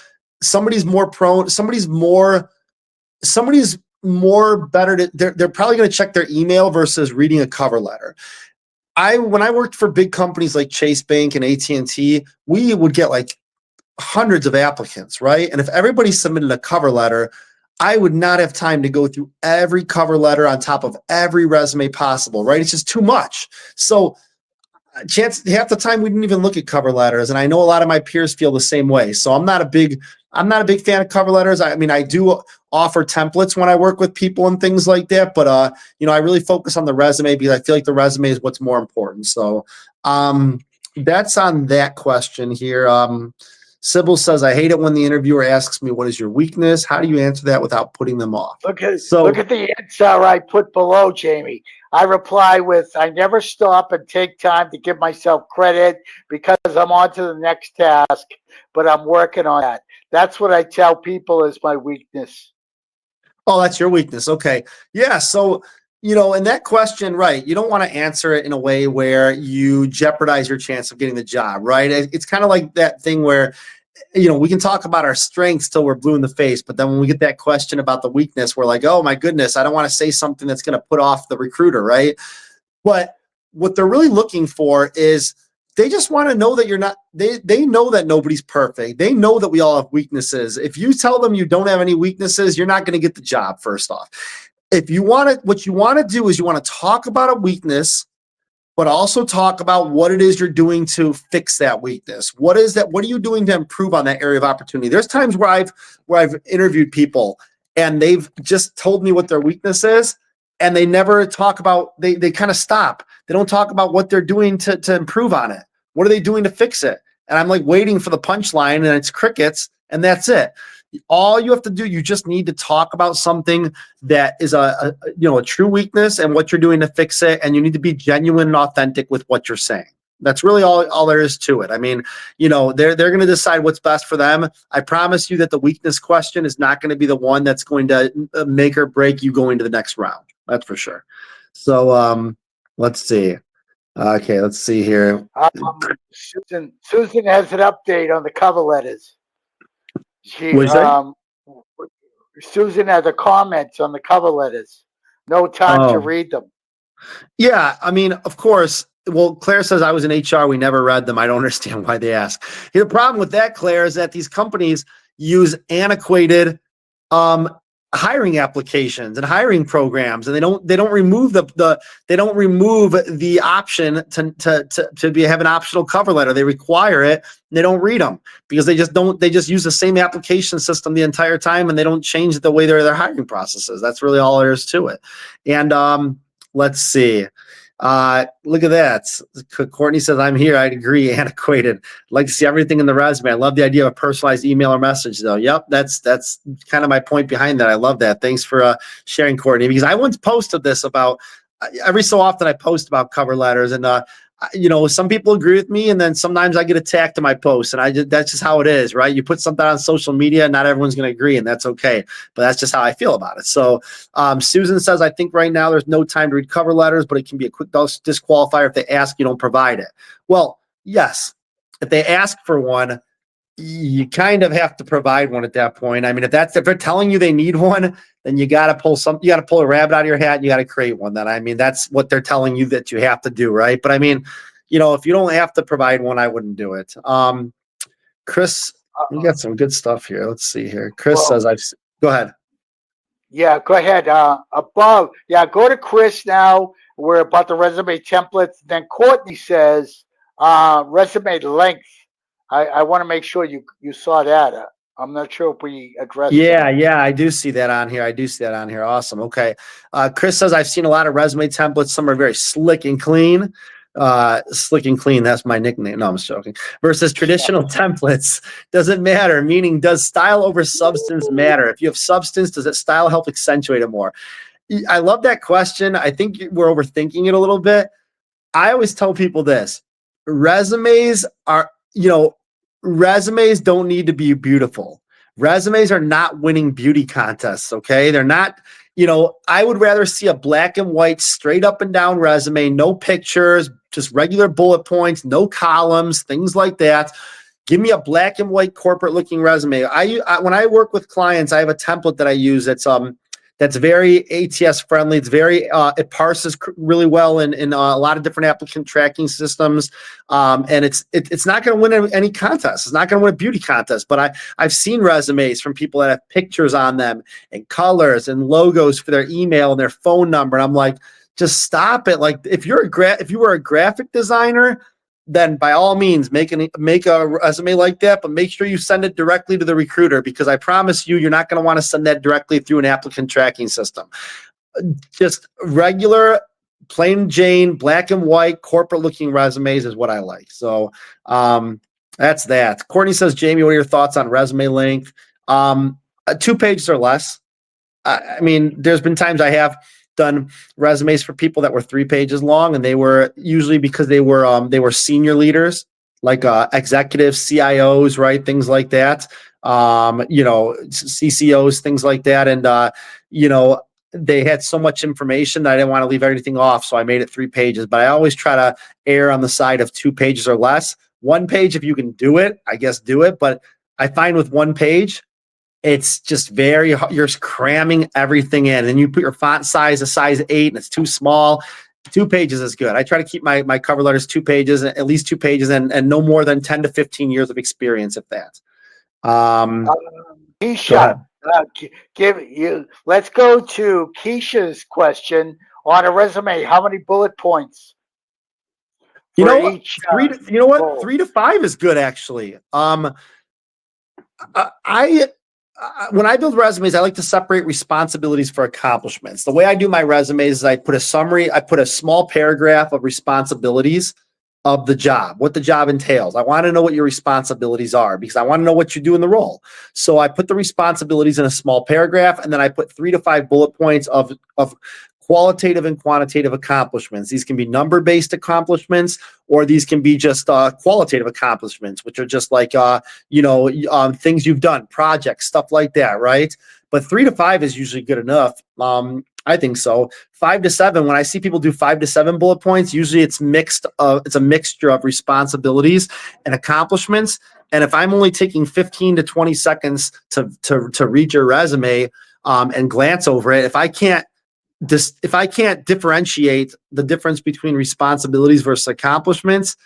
somebody's more better to, they're probably going to check their email versus reading a cover letter. When I worked for big companies like Chase Bank and AT&T, we would get like hundreds of applicants, right? And if everybody submitted a cover letter, I would not have time to go through every cover letter on top of every resume possible, right? It's just too much. So half the time we didn't even look at cover letters, and I know a lot of my peers feel the same way. So I'm not a big fan of cover letters. I mean, I do offer templates when I work with people and things like that, but I really focus on the resume because I feel like the resume is what's more important. So that's on that question here. Sybil says, I hate it when the interviewer asks me, what is your weakness? How do you answer that without putting them off? Look at the answer I put below, Jamie. I reply with, I never stop and take time to give myself credit because I'm on to the next task, but I'm working on that. That's what I tell people is my weakness. Oh, that's your weakness. Okay. Yeah. So, in that question, right, you don't want to answer it in a way where you jeopardize your chance of getting the job, right? It's kind of like that thing where, we can talk about our strengths till we're blue in the face, but then when we get that question about the weakness, we're like, oh my goodness, I don't want to say something that's going to put off the recruiter, right? But what they're really looking for is they just want to know that you're not, they know that nobody's perfect. They know that we all have weaknesses. If you tell them you don't have any weaknesses, you're not going to get the job, first off. If you want to, what you want to do is you want to talk about a weakness, but also talk about what it is you're doing to fix that weakness. What is that? What are you doing to improve on that area of opportunity? There's times where I've interviewed people and they've just told me what their weakness is, and they never talk about, they kind of stop. They don't talk about what they're doing to improve on it. What are they doing to fix it? And I'm like waiting for the punchline, and it's crickets, and that's it. All you have to do, you just need to talk about something that is a true weakness and what you're doing to fix it, and you need to be genuine and authentic with what you're saying. That's really all there is to it. I mean, they're going to decide what's best for them. I promise you that the weakness question is not going to be the one that's going to make or break you going to the next round. That's for sure. So let's see. Okay, let's see here. Susan has an update on the cover letters. Susan has a comment on the cover letters. No time to read them. Yeah, I mean, of course. Well, Claire says I was in HR. We never read them. I don't understand why they ask. The problem with that, Claire, is that these companies use antiquated hiring applications and hiring programs, and they don't remove the option to have an optional cover letter. They require it, and they don't read them because they just use the same application system the entire time, and they don't change the way their hiring processes. That's really all there is to it. And let's see. Look at that. Courtney says, I'm here. I'd agree. Antiquated. I'd like to see everything in the resume. I love the idea of a personalized email or message, though. Yep. That's kind of my point behind that. I love that. Thanks for sharing, Courtney, because I once posted this about every so often I post about cover letters, and some people agree with me, and then sometimes I get attacked in my posts, and that's just how it is, right? You put something on social media, not everyone's going to agree, and that's okay. But that's just how I feel about it. So Susan says, I think right now there's no time to read cover letters, but it can be a quick disqualifier if they ask, you don't provide it. Well, yes, if they ask for one, you kind of have to provide one at that point. I mean, if they're telling you they need one, then you got to pull a rabbit out of your hat, and you got to create one. Then, I mean, that's what they're telling you that you have to do, right? But I mean, if you don't have to provide one, I wouldn't do it. Chris, we got some good stuff here. Let's see here. Chris says, go ahead. Yeah, go ahead. Above. Yeah, go to Chris now. We're about the resume templates. Then Courtney says, resume length. I want to make sure you saw that. I'm not sure if we addressed that. Yeah, I do see that on here. Awesome. Okay. Chris says, I've seen a lot of resume templates. Some are very slick and clean. Slick and clean, that's my nickname. No, I'm just joking. Versus traditional templates. Doesn't matter. Meaning, does style over substance matter? If you have substance, does that style help accentuate it more? I love that question. I think we're overthinking it a little bit. I always tell people this. Resumes don't need to be beautiful. Resumes are not winning beauty contests, okay? They're not, I would rather see a black and white, straight up and down resume, no pictures, just regular bullet points, no columns, things like that. Give me a black and white corporate looking resume. When I work with clients, I have a template that I use that's very ATS friendly. It's very it parses really well in a lot of different applicant tracking systems, and it's not going to win any contest. It's not going to win a beauty contest. But I've seen resumes from people that have pictures on them and colors and logos for their email and their phone number, and I'm like, just stop it. Like if you were a graphic designer, then by all means make a resume like that, but make sure you send it directly to the recruiter, because I promise you're not going to want to send that directly through an applicant tracking system. Just regular, plain Jane, black and white, corporate looking resumes is what I like. So that's that. Courtney says, Jamie, what are your thoughts on resume length? 2 pages or less. I mean, there's been times I have done resumes for people that were 3 pages long, and they were usually because they were senior leaders, like executives, CIOs, right? Things like that. CCOs, things like that. And they had so much information that I didn't want to leave anything off. So I made it 3 pages, but I always try to err on the side of 2 pages or less. 1 page, if you can do it, I guess do it. But I find with 1 page, it's just very, you're cramming everything in, and you put your font size a size 8 and it's too small. 2 pages is good. I try to keep my cover letters 2 pages, at least 2 pages, and no more than 10 to 15 years of experience, if that. Keisha, let's go to Keisha's question on a resume. How many bullet points? You know what? 3 to 5 is good, actually. When I build resumes, I like to separate responsibilities for accomplishments. The way I do my resumes is I put a summary, I put a small paragraph of responsibilities of the job, what the job entails. I want to know what your responsibilities are because I want to know what you do in the role. So I put the responsibilities in a small paragraph, and then I put 3 to 5 bullet points of qualitative and quantitative accomplishments. These can be number-based accomplishments, or these can be just qualitative accomplishments, which are just like things you've done, projects, stuff like that, right? But 3 to 5 is usually good enough. I think so. 5 to 7. When I see people do 5 to 7 bullet points, usually it's mixed. It's a mixture of responsibilities and accomplishments. And if I'm only taking 15 to 20 seconds to read your resume and glance over it, if I can't differentiate the difference between responsibilities versus accomplishments,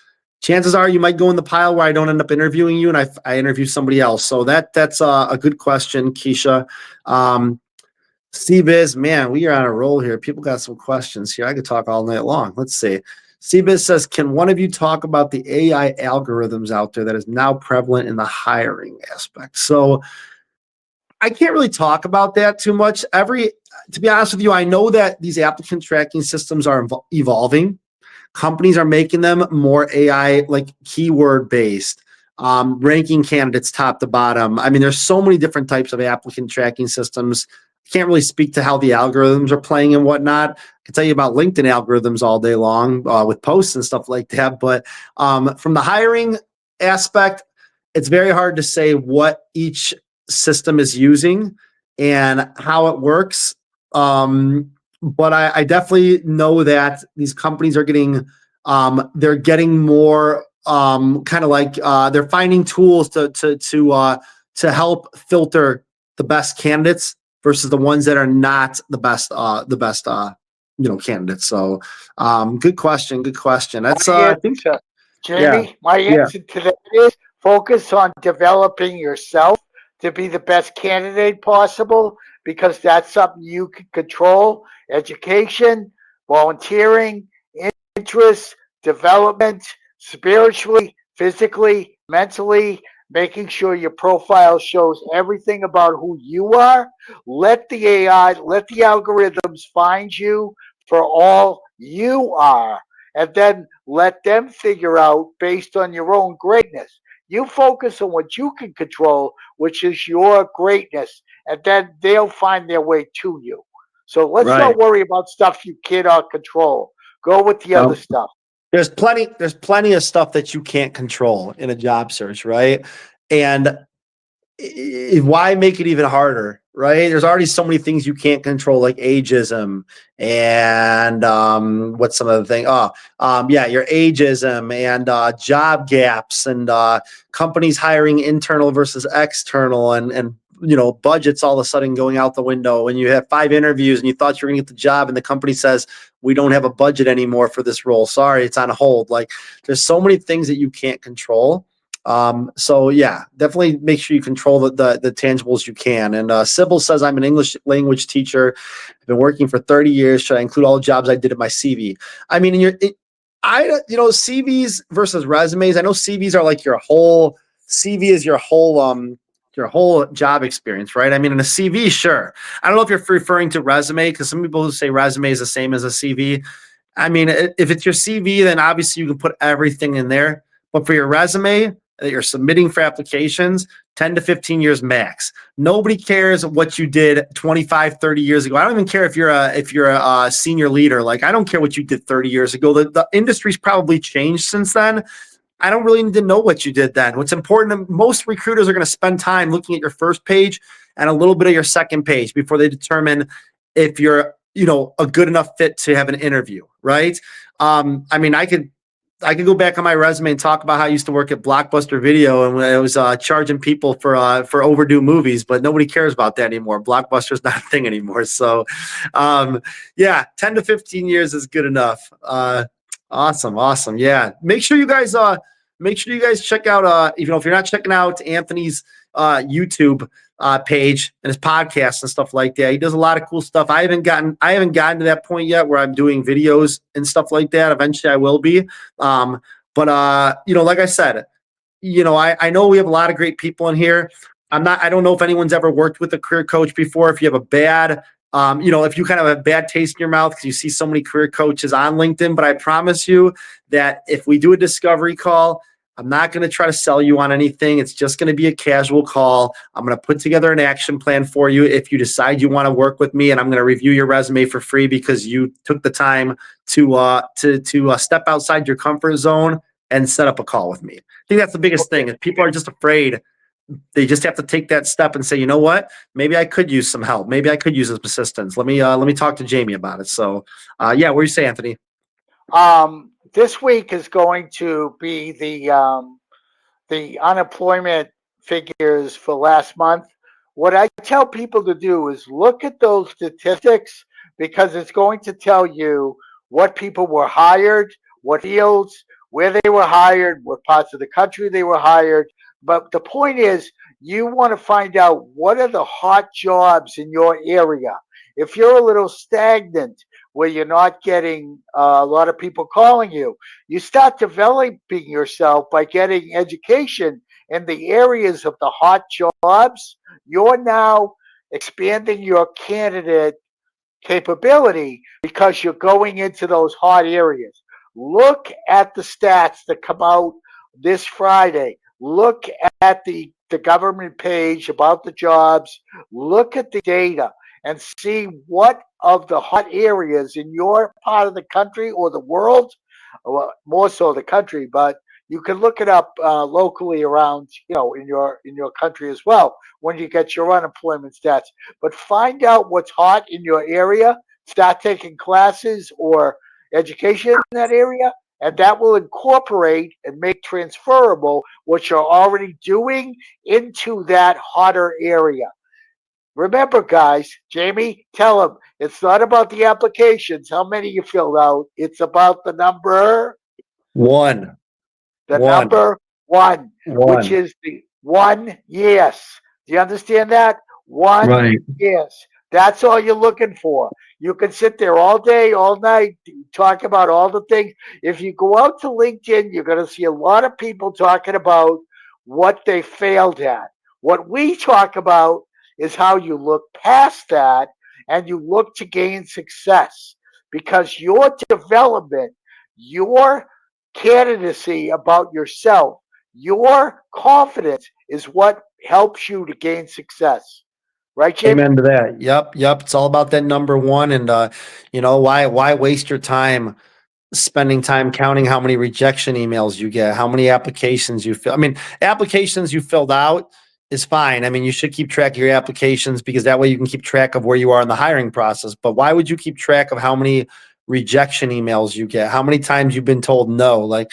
chances are you might go in the pile where I don't end up interviewing you and I interview somebody else. So that's a good question, Keisha. CBiz, man, we are on a roll here. People got some questions here. I could talk all night long. Let's see. CBiz says, can one of you talk about the AI algorithms out there that is now prevalent in the hiring aspect? So I can't really talk about that too much. To be honest with you, I know that these applicant tracking systems are evolving. Companies are making them more AI, like keyword based, ranking candidates top to bottom. I mean, there's so many different types of applicant tracking systems. I can't really speak to how the algorithms are playing and whatnot. I can tell you about LinkedIn algorithms all day long with posts and stuff like that. But from the hiring aspect, it's very hard to say what each system is using and how it works. But I definitely know that these companies are getting, they're getting more kind of like they're finding tools to help filter the best candidates versus the ones that are not the best candidates. So good question. That's I think, Jamie, my answer to that is focus on developing yourself to be the best candidate possible, because that's something you can control. Education, volunteering, interests, development, spiritually, physically, mentally, making sure your profile shows everything about who you are. Let the AI, let the algorithms find you for all you are, and then let them figure out based on your own greatness. You focus on what you can control, which is your greatness, and then they'll find their way to you. So let's not worry about stuff you cannot control. Go with the other stuff. There's plenty of stuff that you can't control in a job search, right? And why make it even harder, right? There's already so many things you can't control, like ageism and what's some other thing? Your ageism and job gaps and companies hiring internal versus external and budgets all of a sudden going out the window when you have 5 interviews and you thought you were going to get the job and the company says, we don't have a budget anymore for this role. Sorry, it's on hold. Like there's so many things that you can't control. So yeah, definitely make sure you control the tangibles you can. And Sybil says, I'm an English language teacher. I've been working for 30 years. Should I include all the jobs I did in my CV? I mean, CVs versus resumes. I know CVs are like your whole CV is your whole job experience, right? I mean, in a CV, sure. I don't know if you're referring to resume, because some people who say resume is the same as a CV. I mean, if it's your CV, then obviously you can put everything in there. But for your resume, that you're submitting for applications, 10 to 15 years max. Nobody cares what you did 25, 30 years ago. I don't even care if you're a senior leader. Like, I don't care what you did 30 years ago. The industry's probably changed since then. I don't really need to know what you did then. What's important, most recruiters are going to spend time looking at your first page and a little bit of your second page before they determine if you're, a good enough fit to have an interview, right? I mean, I could go back on my resume and talk about how I used to work at Blockbuster Video and I was charging people for overdue movies, but nobody cares about that anymore. Blockbuster's not a thing anymore. So, 10 to 15 years is good enough. Awesome. Yeah. Make sure you guys check out, if you're not checking out Anthony's YouTube page and his podcast and stuff like that. He does a lot of cool stuff. I haven't gotten to that point yet where I'm doing videos and stuff like that. Eventually I will be. But like I said, I know we have a lot of great people in here. I don't know if anyone's ever worked with a career coach before. If you have a bad, if you kind of have a bad taste in your mouth because you see so many career coaches on LinkedIn, but I promise you that if we do a discovery call, I'm not going to try to sell you on anything. It's just going to be a casual call. I'm going to put together an action plan for you if you decide you want to work with me, and I'm going to review your resume for free because you took the time to step outside your comfort zone and set up a call with me. I think that's the biggest thing. If people are just afraid, they just have to take that step and say, you know what? Maybe I could use some help. Maybe I could use some assistance. Let me talk to Jamie about it. So, what do you say, Anthony? This week is going to be the unemployment figures for last month. What I tell people to do is look at those statistics because it's going to tell you what people were hired, what fields, where they were hired, what parts of the country they were hired. But the point is, you want to find out what are the hot jobs in your area. If you're a little stagnant, where you're not getting a lot of people calling you, you start developing yourself by getting education in the areas of the hot jobs. You're now expanding your candidate capability because you're going into those hot areas. Look at the stats that come out this Friday. Look at the government page about the jobs. Look at the data and see what of the hot areas in your part of the country or the world, well, more so the country, but you can look it up locally around, in your country as well when you get your unemployment stats. But find out what's hot in your area, start taking classes or education in that area, and that will incorporate and make transferable what you're already doing into that hotter area. Remember, guys, Jamie, tell them it's not about the applications, how many you filled out. It's about the number one. Number one, which is the 1 yes. Do you understand that? One yes. That's all you're looking for. You can sit there all day, all night, talk about all the things. If you go out to LinkedIn, you're going to see a lot of people talking about what they failed at. What we talk about is how you look past that and you look to gain success, because your development, your candidacy about yourself, your confidence is what helps you to gain success. Right, Jim? Amen to that. Yep. It's all about that number one. And why waste your time spending time counting how many rejection emails you get, how many applications you fill? I mean, applications you filled out is fine. I mean, you should keep track of your applications because that way you can keep track of where you are in the hiring process. But why would you keep track of how many rejection emails you get, how many times you've been told no? Like,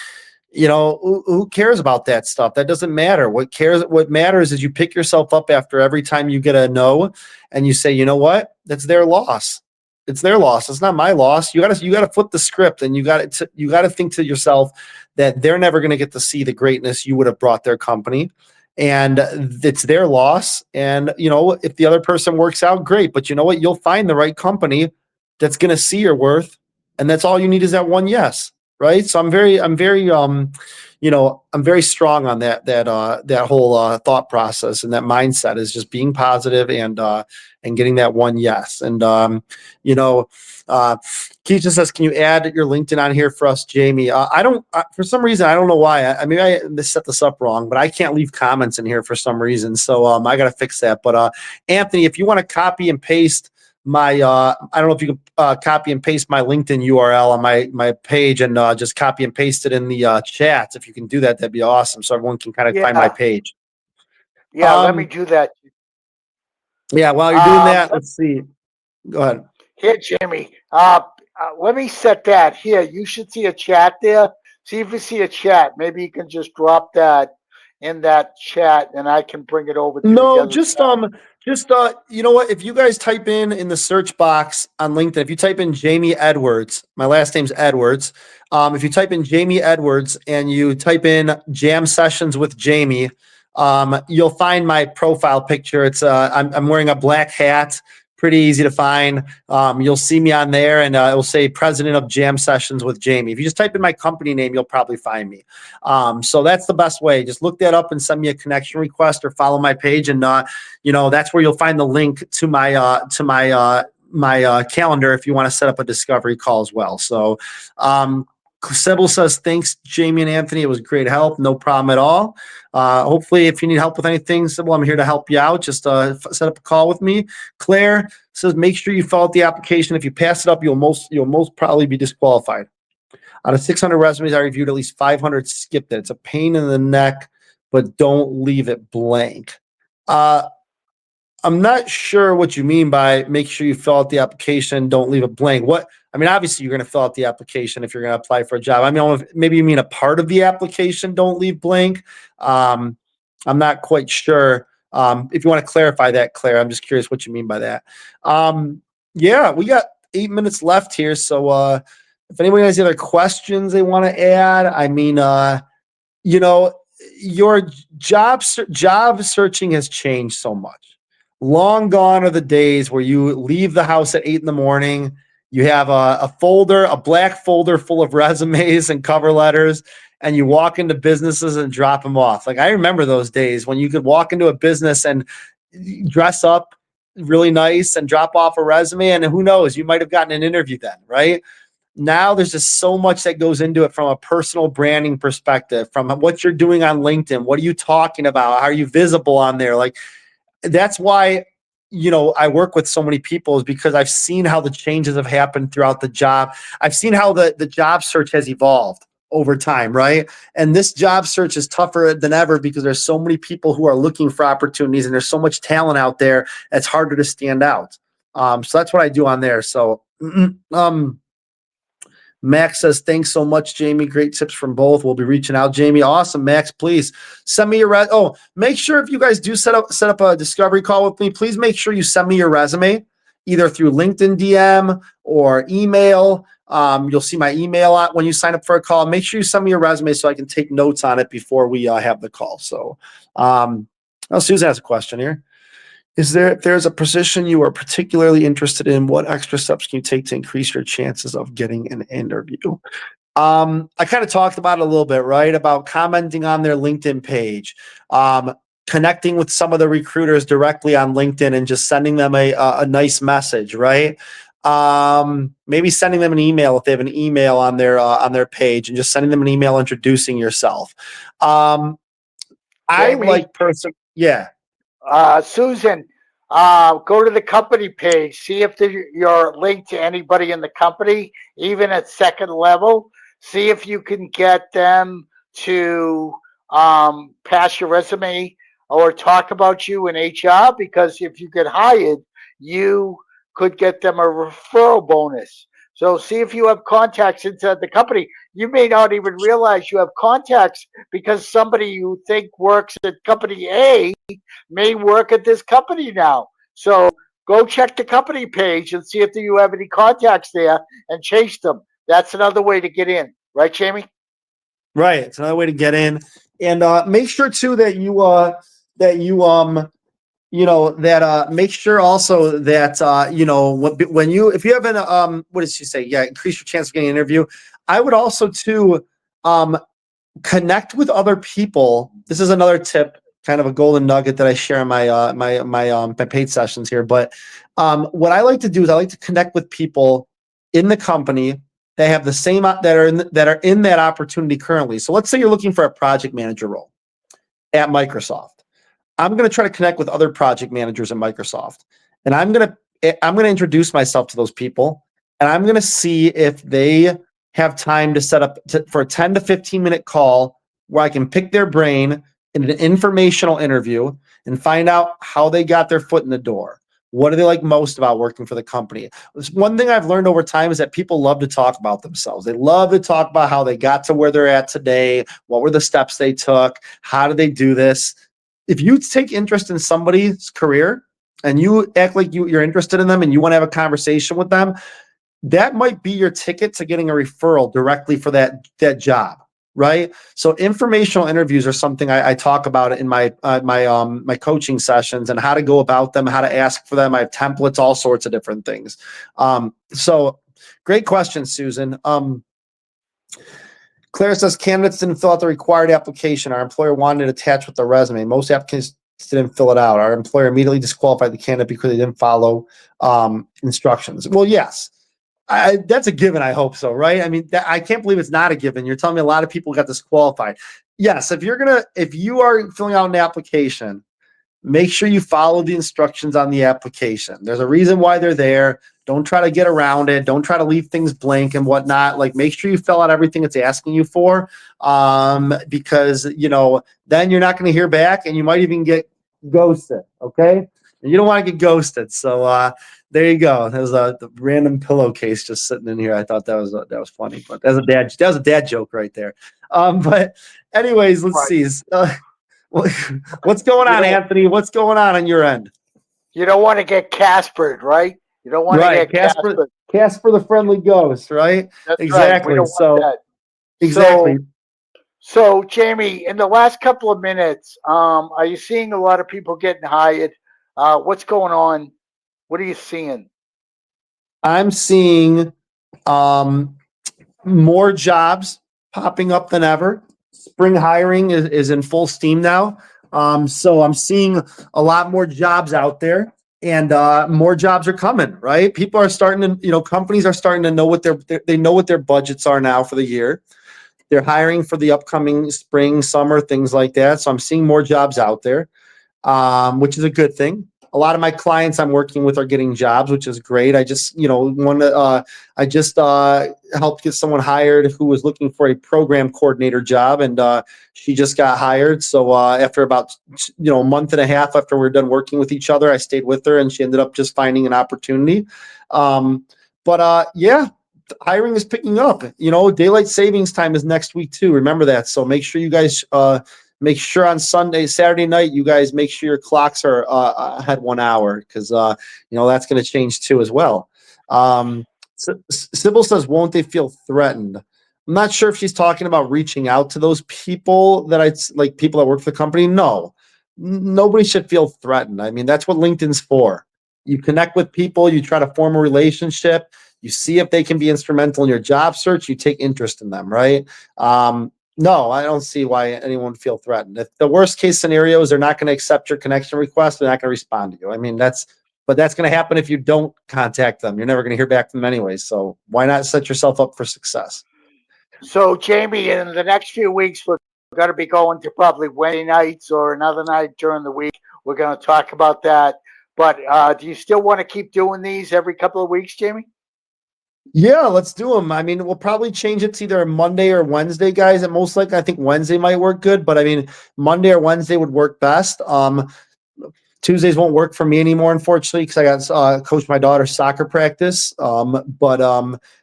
who cares about that stuff? That doesn't matter. What matters is you pick yourself up after every time you get a no and you say, you know what? That's their loss. It's their loss. It's not my loss. You gotta flip the script, and you gotta think to yourself that they're never going to get to see the greatness you would have brought their company, and it's their loss. And if the other person works out, great. But you know what? You'll find the right company that's going to see your worth, and that's all you need is that one yes. Right. So I'm very, I'm very strong on that whole thought process, and that mindset is just being positive and getting that one yes. And you know, Keisha says, can you add your LinkedIn on here for us, Jamie? I don't, for some reason, I don't know why. I set this up wrong, but I can't leave comments in here for some reason. So I got to fix that. But Anthony, if you want to copy and paste my, I don't know if you can copy and paste my LinkedIn URL on my page and just copy and paste it in the chats. If you can do that, that'd be awesome. So everyone can kind of find my Yeah, page. yeah. Let me do that. Yeah, while you're doing that, let's see. Go ahead. Here, Jimmy. Let me set that here. You should see a chat there. See if you see a chat. Maybe you can just drop that in that chat, and I can bring it over to the No, other just side. you know what? If you guys type in the search box on LinkedIn, if you type in Jamie Edwards, my last name's Edwards. If you type in Jamie Edwards and you type in Jam Sessions with Jamie, you'll find my profile picture. It's I'm wearing a black hat, pretty easy to find. You'll see me on there, and it will say President of Jam Sessions with Jamie. If you just type in my company name, you'll probably find me. So that's the best way. Just look that up and send me a connection request or follow my page, and that's where you'll find the link to my calendar if you want to set up a discovery call as well. So Sybil says, thanks, Jamie and Anthony. It was great help. No problem at all. Hopefully, if you need help with anything, Sybil, I'm here to help you out. Just set up a call with me. Claire says, make sure you fill out the application. If you pass it up, you'll most probably be disqualified. Out of 600 resumes I reviewed, at least 500 skipped it. It's a pain in the neck, but don't leave it blank. I'm not sure what you mean by make sure you fill out the application, don't leave it blank. Obviously you're going to fill out the application if you're going to apply for a job. Maybe you mean a part of the application, don't leave blank. I'm not quite sure. If you want to clarify that, Claire, I'm just curious what you mean by that. Yeah, we got 8 minutes left here. So if anybody has any other questions they want to add, your job searching has changed so much. Long gone are the days where you leave the house at 8 a.m. You have a black folder full of resumes and cover letters, and you walk into businesses and drop them off. Like, I remember those days when you could walk into a business and dress up really nice and drop off a resume, and who knows, you might have gotten an interview then, right? Now there's just so much that goes into it from a personal branding perspective, from what you're doing on LinkedIn. What are you talking about? How are you visible on there? Like, that's why, I work with so many people, is because I've seen how the changes have happened throughout the job. I've seen how the job search has evolved over time, right? And this job search is tougher than ever because there's so many people who are looking for opportunities, and there's so much talent out there. It's harder to stand out. So that's what I do on there. So, Max says, thanks so much, Jamie. Great tips from both. We'll be reaching out, Jamie. Awesome, Max. Please send me your make sure if you guys do set up a discovery call with me, please make sure you send me your resume either through LinkedIn DM or email. You'll see my email out when you sign up for a call. Make sure you send me your resume so I can take notes on it before we have the call. So, Susan has a question here. If there's a position you are particularly interested in, what extra steps can you take to increase your chances of getting an interview? I kind of talked about it a little bit, right? About commenting on their LinkedIn page, connecting with some of the recruiters directly on LinkedIn and just sending them a nice message, right? Maybe sending them an email if they have an email on their page, and just sending them an email introducing yourself. Jamie? Yeah. Susan, go to the company page. See if you're linked to anybody in the company, even at second level. See if you can get them to pass your resume or talk about you in HR, because if you get hired, you could get them a referral bonus. So see if you have contacts inside the company. You may not even realize you have contacts because somebody you think works at company A may work at this company now. So go check the company page and see if you have any contacts there and chase them. That's another way to get in. Right, Jamie? Right. It's another way to get in. And make sure too that make sure also that if you have an what did she say? Yeah, increase your chance of getting an interview. I would also too connect with other people. This is another tip, kind of a golden nugget that I share in my paid sessions here. But what I like to do is I like to connect with people in the company that have the same that are in that opportunity currently. So let's say you're looking for a project manager role at Microsoft. I'm going to try to connect with other project managers at Microsoft, and I'm going to introduce myself to those people, and I'm going to see if they have time to set up for a 10 to 15-minute call where I can pick their brain in an informational interview and find out how they got their foot in the door. What do they like most about working for the company? One thing I've learned over time is that people love to talk about themselves. They love to talk about how they got to where they're at today, what were the steps they took, how did they do this. If you take interest in somebody's career and you act like you're interested in them and you want to have a conversation with them, that might be your ticket to getting a referral directly for that job, right? So informational interviews are something I talk about in my coaching sessions, and how to go about them, how to ask for them. I have templates, all sorts of different things. So great question, Susan. Claire says candidates didn't fill out the required application. Our employer wanted it attached with the resume. Most applicants didn't fill it out. Our employer immediately disqualified the candidate because they didn't follow instructions. Well, yes, that's a given. I hope so, right? I mean, I can't believe it's not a given. You're telling me a lot of people got disqualified. Yes, if you are filling out an application, make sure you follow the instructions on the application. There's a reason why they're there. Don't try to get around it. Don't try to leave things blank and whatnot. Like, make sure you fill out everything it's asking you for, because then you're not going to hear back, and you might even get ghosted. Okay, and you don't want to get ghosted. So there you go. There's the random pillowcase just sitting in here. I thought that was funny, but that was a dad joke right there. But anyways, let's see. What's going on, Anthony? What's going on your end? You don't want to get Caspered, right? You don't want to get Caspered. Casper the friendly ghost, right? That's exactly. Right. We don't want that. Exactly. So, Jamie, in the last couple of minutes, are you seeing a lot of people getting hired? What's going on? What are you seeing? I'm seeing more jobs popping up than ever. Spring hiring is in full steam now. So I'm seeing a lot more jobs out there, and more jobs are coming, right? People are starting to, companies are starting to know what they know what their budgets are now for the year. They're hiring for the upcoming spring, summer, things like that. So I'm seeing more jobs out there, which is a good thing. A lot of my clients I'm working with are getting jobs, which is great. I just, helped get someone hired who was looking for a program coordinator job, and she just got hired. So after about, a month and a half after we're done working with each other, I stayed with her, and she ended up just finding an opportunity. Yeah, hiring is picking up. Daylight savings time is next week too. Remember that. So make sure you guys make sure on Saturday night, you guys make sure your clocks are ahead 1 hour, because that's going to change too as well. Sybil says, won't they feel threatened? I'm not sure if she's talking about reaching out to those people people that work for the company. No, nobody should feel threatened. I mean, that's what LinkedIn's for. You connect with people, you try to form a relationship, you see if they can be instrumental in your job search, you take interest in them, right? No, I don't see why anyone would feel threatened. If the worst case scenario is they're not going to accept your connection request, they're not going to respond to you. I mean, that's going to happen if you don't contact them. You're never going to hear back from them anyway. So why not set yourself up for success? So, Jamie, in the next few weeks, we're going to be going to probably Wednesday nights or another night during the week. We're going to talk about that. But do you still want to keep doing these every couple of weeks, Jamie? Yeah, let's do them. I mean, we'll probably change it to either Monday or Wednesday, guys. And most likely, I think Wednesday might work good, but I mean, Monday or Wednesday would work best. Tuesdays won't work for me anymore, unfortunately, because I got coach my daughter's soccer practice.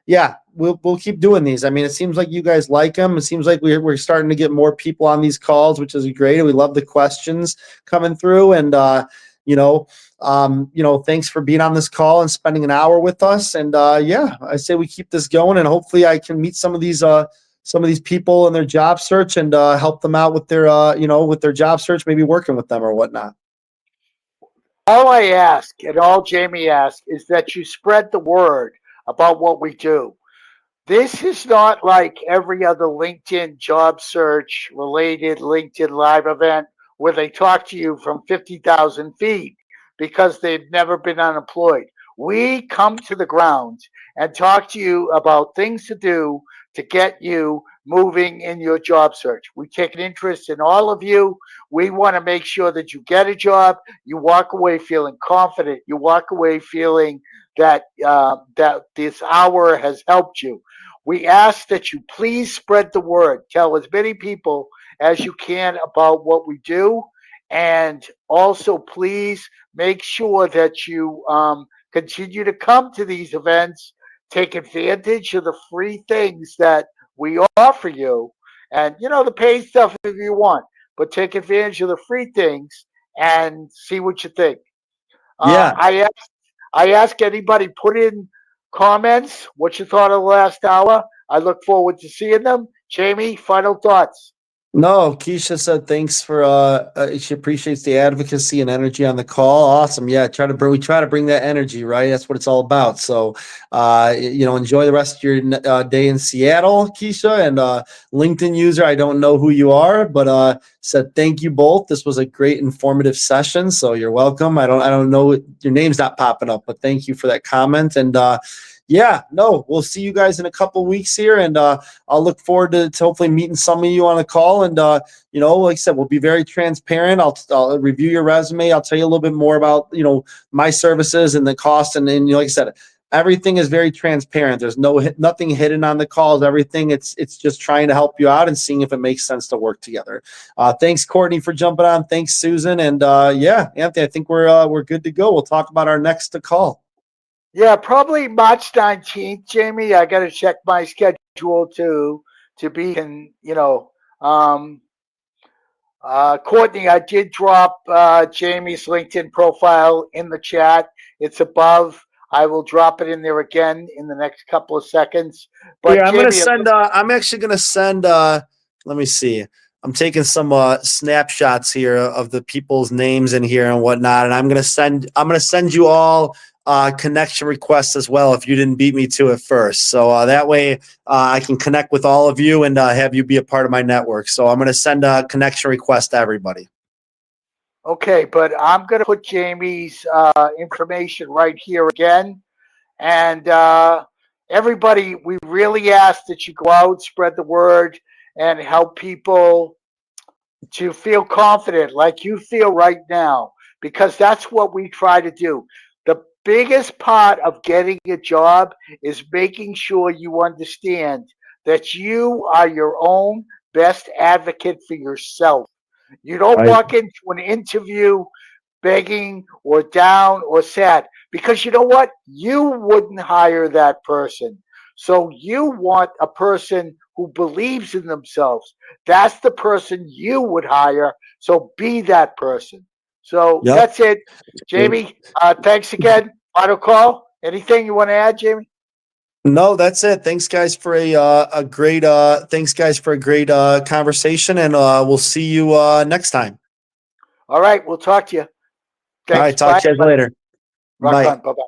Yeah, we'll keep doing these. I mean, it seems like you guys like them. It seems like we're starting to get more people on these calls, which is great. We love the questions coming through, and thanks for being on this call and spending an hour with us. And yeah, I say we keep this going, and hopefully I can meet some of these people in their job search and help them out with their with their job search, maybe working with them or whatnot. All I ask, and all Jamie asks, is that you spread the word about what we do. This is not like every other LinkedIn job search related LinkedIn live event where they talk to you from 50,000 feet because they've never been unemployed. We come to the ground and talk to you about things to do to get you moving in your job search. We take an interest in all of you. We want to make sure that you get a job. You walk away feeling confident. You walk away feeling that this hour has helped you. We ask that you please spread the word. Tell as many people as you can about what we do. And also, please make sure that you continue to come to these events, take advantage of the free things that we offer you. And, the paid stuff if you want, but take advantage of the free things and see what you think. Yeah. I ask anybody put in comments what you thought of the last hour. I look forward to seeing them. Jamie, final thoughts. No, Keisha said thanks for she appreciates the advocacy and energy on the call. Awesome. Yeah, we try to bring that energy, right? That's what it's all about. So enjoy the rest of your day in Seattle, Keisha, and LinkedIn user. I don't know who you are, but said thank you both. This was a great informative session. So you're welcome. I don't know, your name's not popping up, but thank you for that comment. And yeah, no, we'll see you guys in a couple weeks here, and I'll look forward to hopefully meeting some of you on a call. And like I said, we'll be very transparent. I'll review your resume. I'll tell you a little bit more about my services and the cost. And then like I said, everything is very transparent. There's nothing hidden on the calls. Everything it's just trying to help you out and seeing if it makes sense to work together. Thanks, Courtney, for jumping on. Thanks, Susan, and yeah, Anthony. I think we're good to go. We'll talk about our next call. Yeah, probably March 19th, Jamie. I got to check my schedule to be in, Courtney, I did drop Jamie's LinkedIn profile in the chat. It's above. I will drop it in there again in the next couple of seconds. Here, But I'm gonna Jamie, send. I'm actually gonna send. Let me see. I'm taking some snapshots here of the people's names in here and whatnot, and I'm gonna send you all connection requests as well if you didn't beat me to it first. So that way I can connect with all of you and have you be a part of my network. So I'm gonna send a connection request to everybody. okay, but I'm going to put Jamie's information right here again. And everybody, we really ask that you go out, spread the word, and help people to feel confident like you feel right now, because that's what we try to do. The biggest part of getting a job is making sure you understand that you are your own best advocate for yourself. You don't Right. walk into an interview begging or down or sad, because you know what? You wouldn't hire that person. So you want a person who believes in themselves. That's the person you would hire. So be that person. So Yep. that's it. Jamie, thanks again. Final call. Anything you want to add, Jamie? No, that's it. Thanks, guys, for a great conversation, and we'll see you next time. All right. We'll talk to you. All Thanks. right, talk Bye, to you guys everybody. later. Rock Bye. on. Bye bye.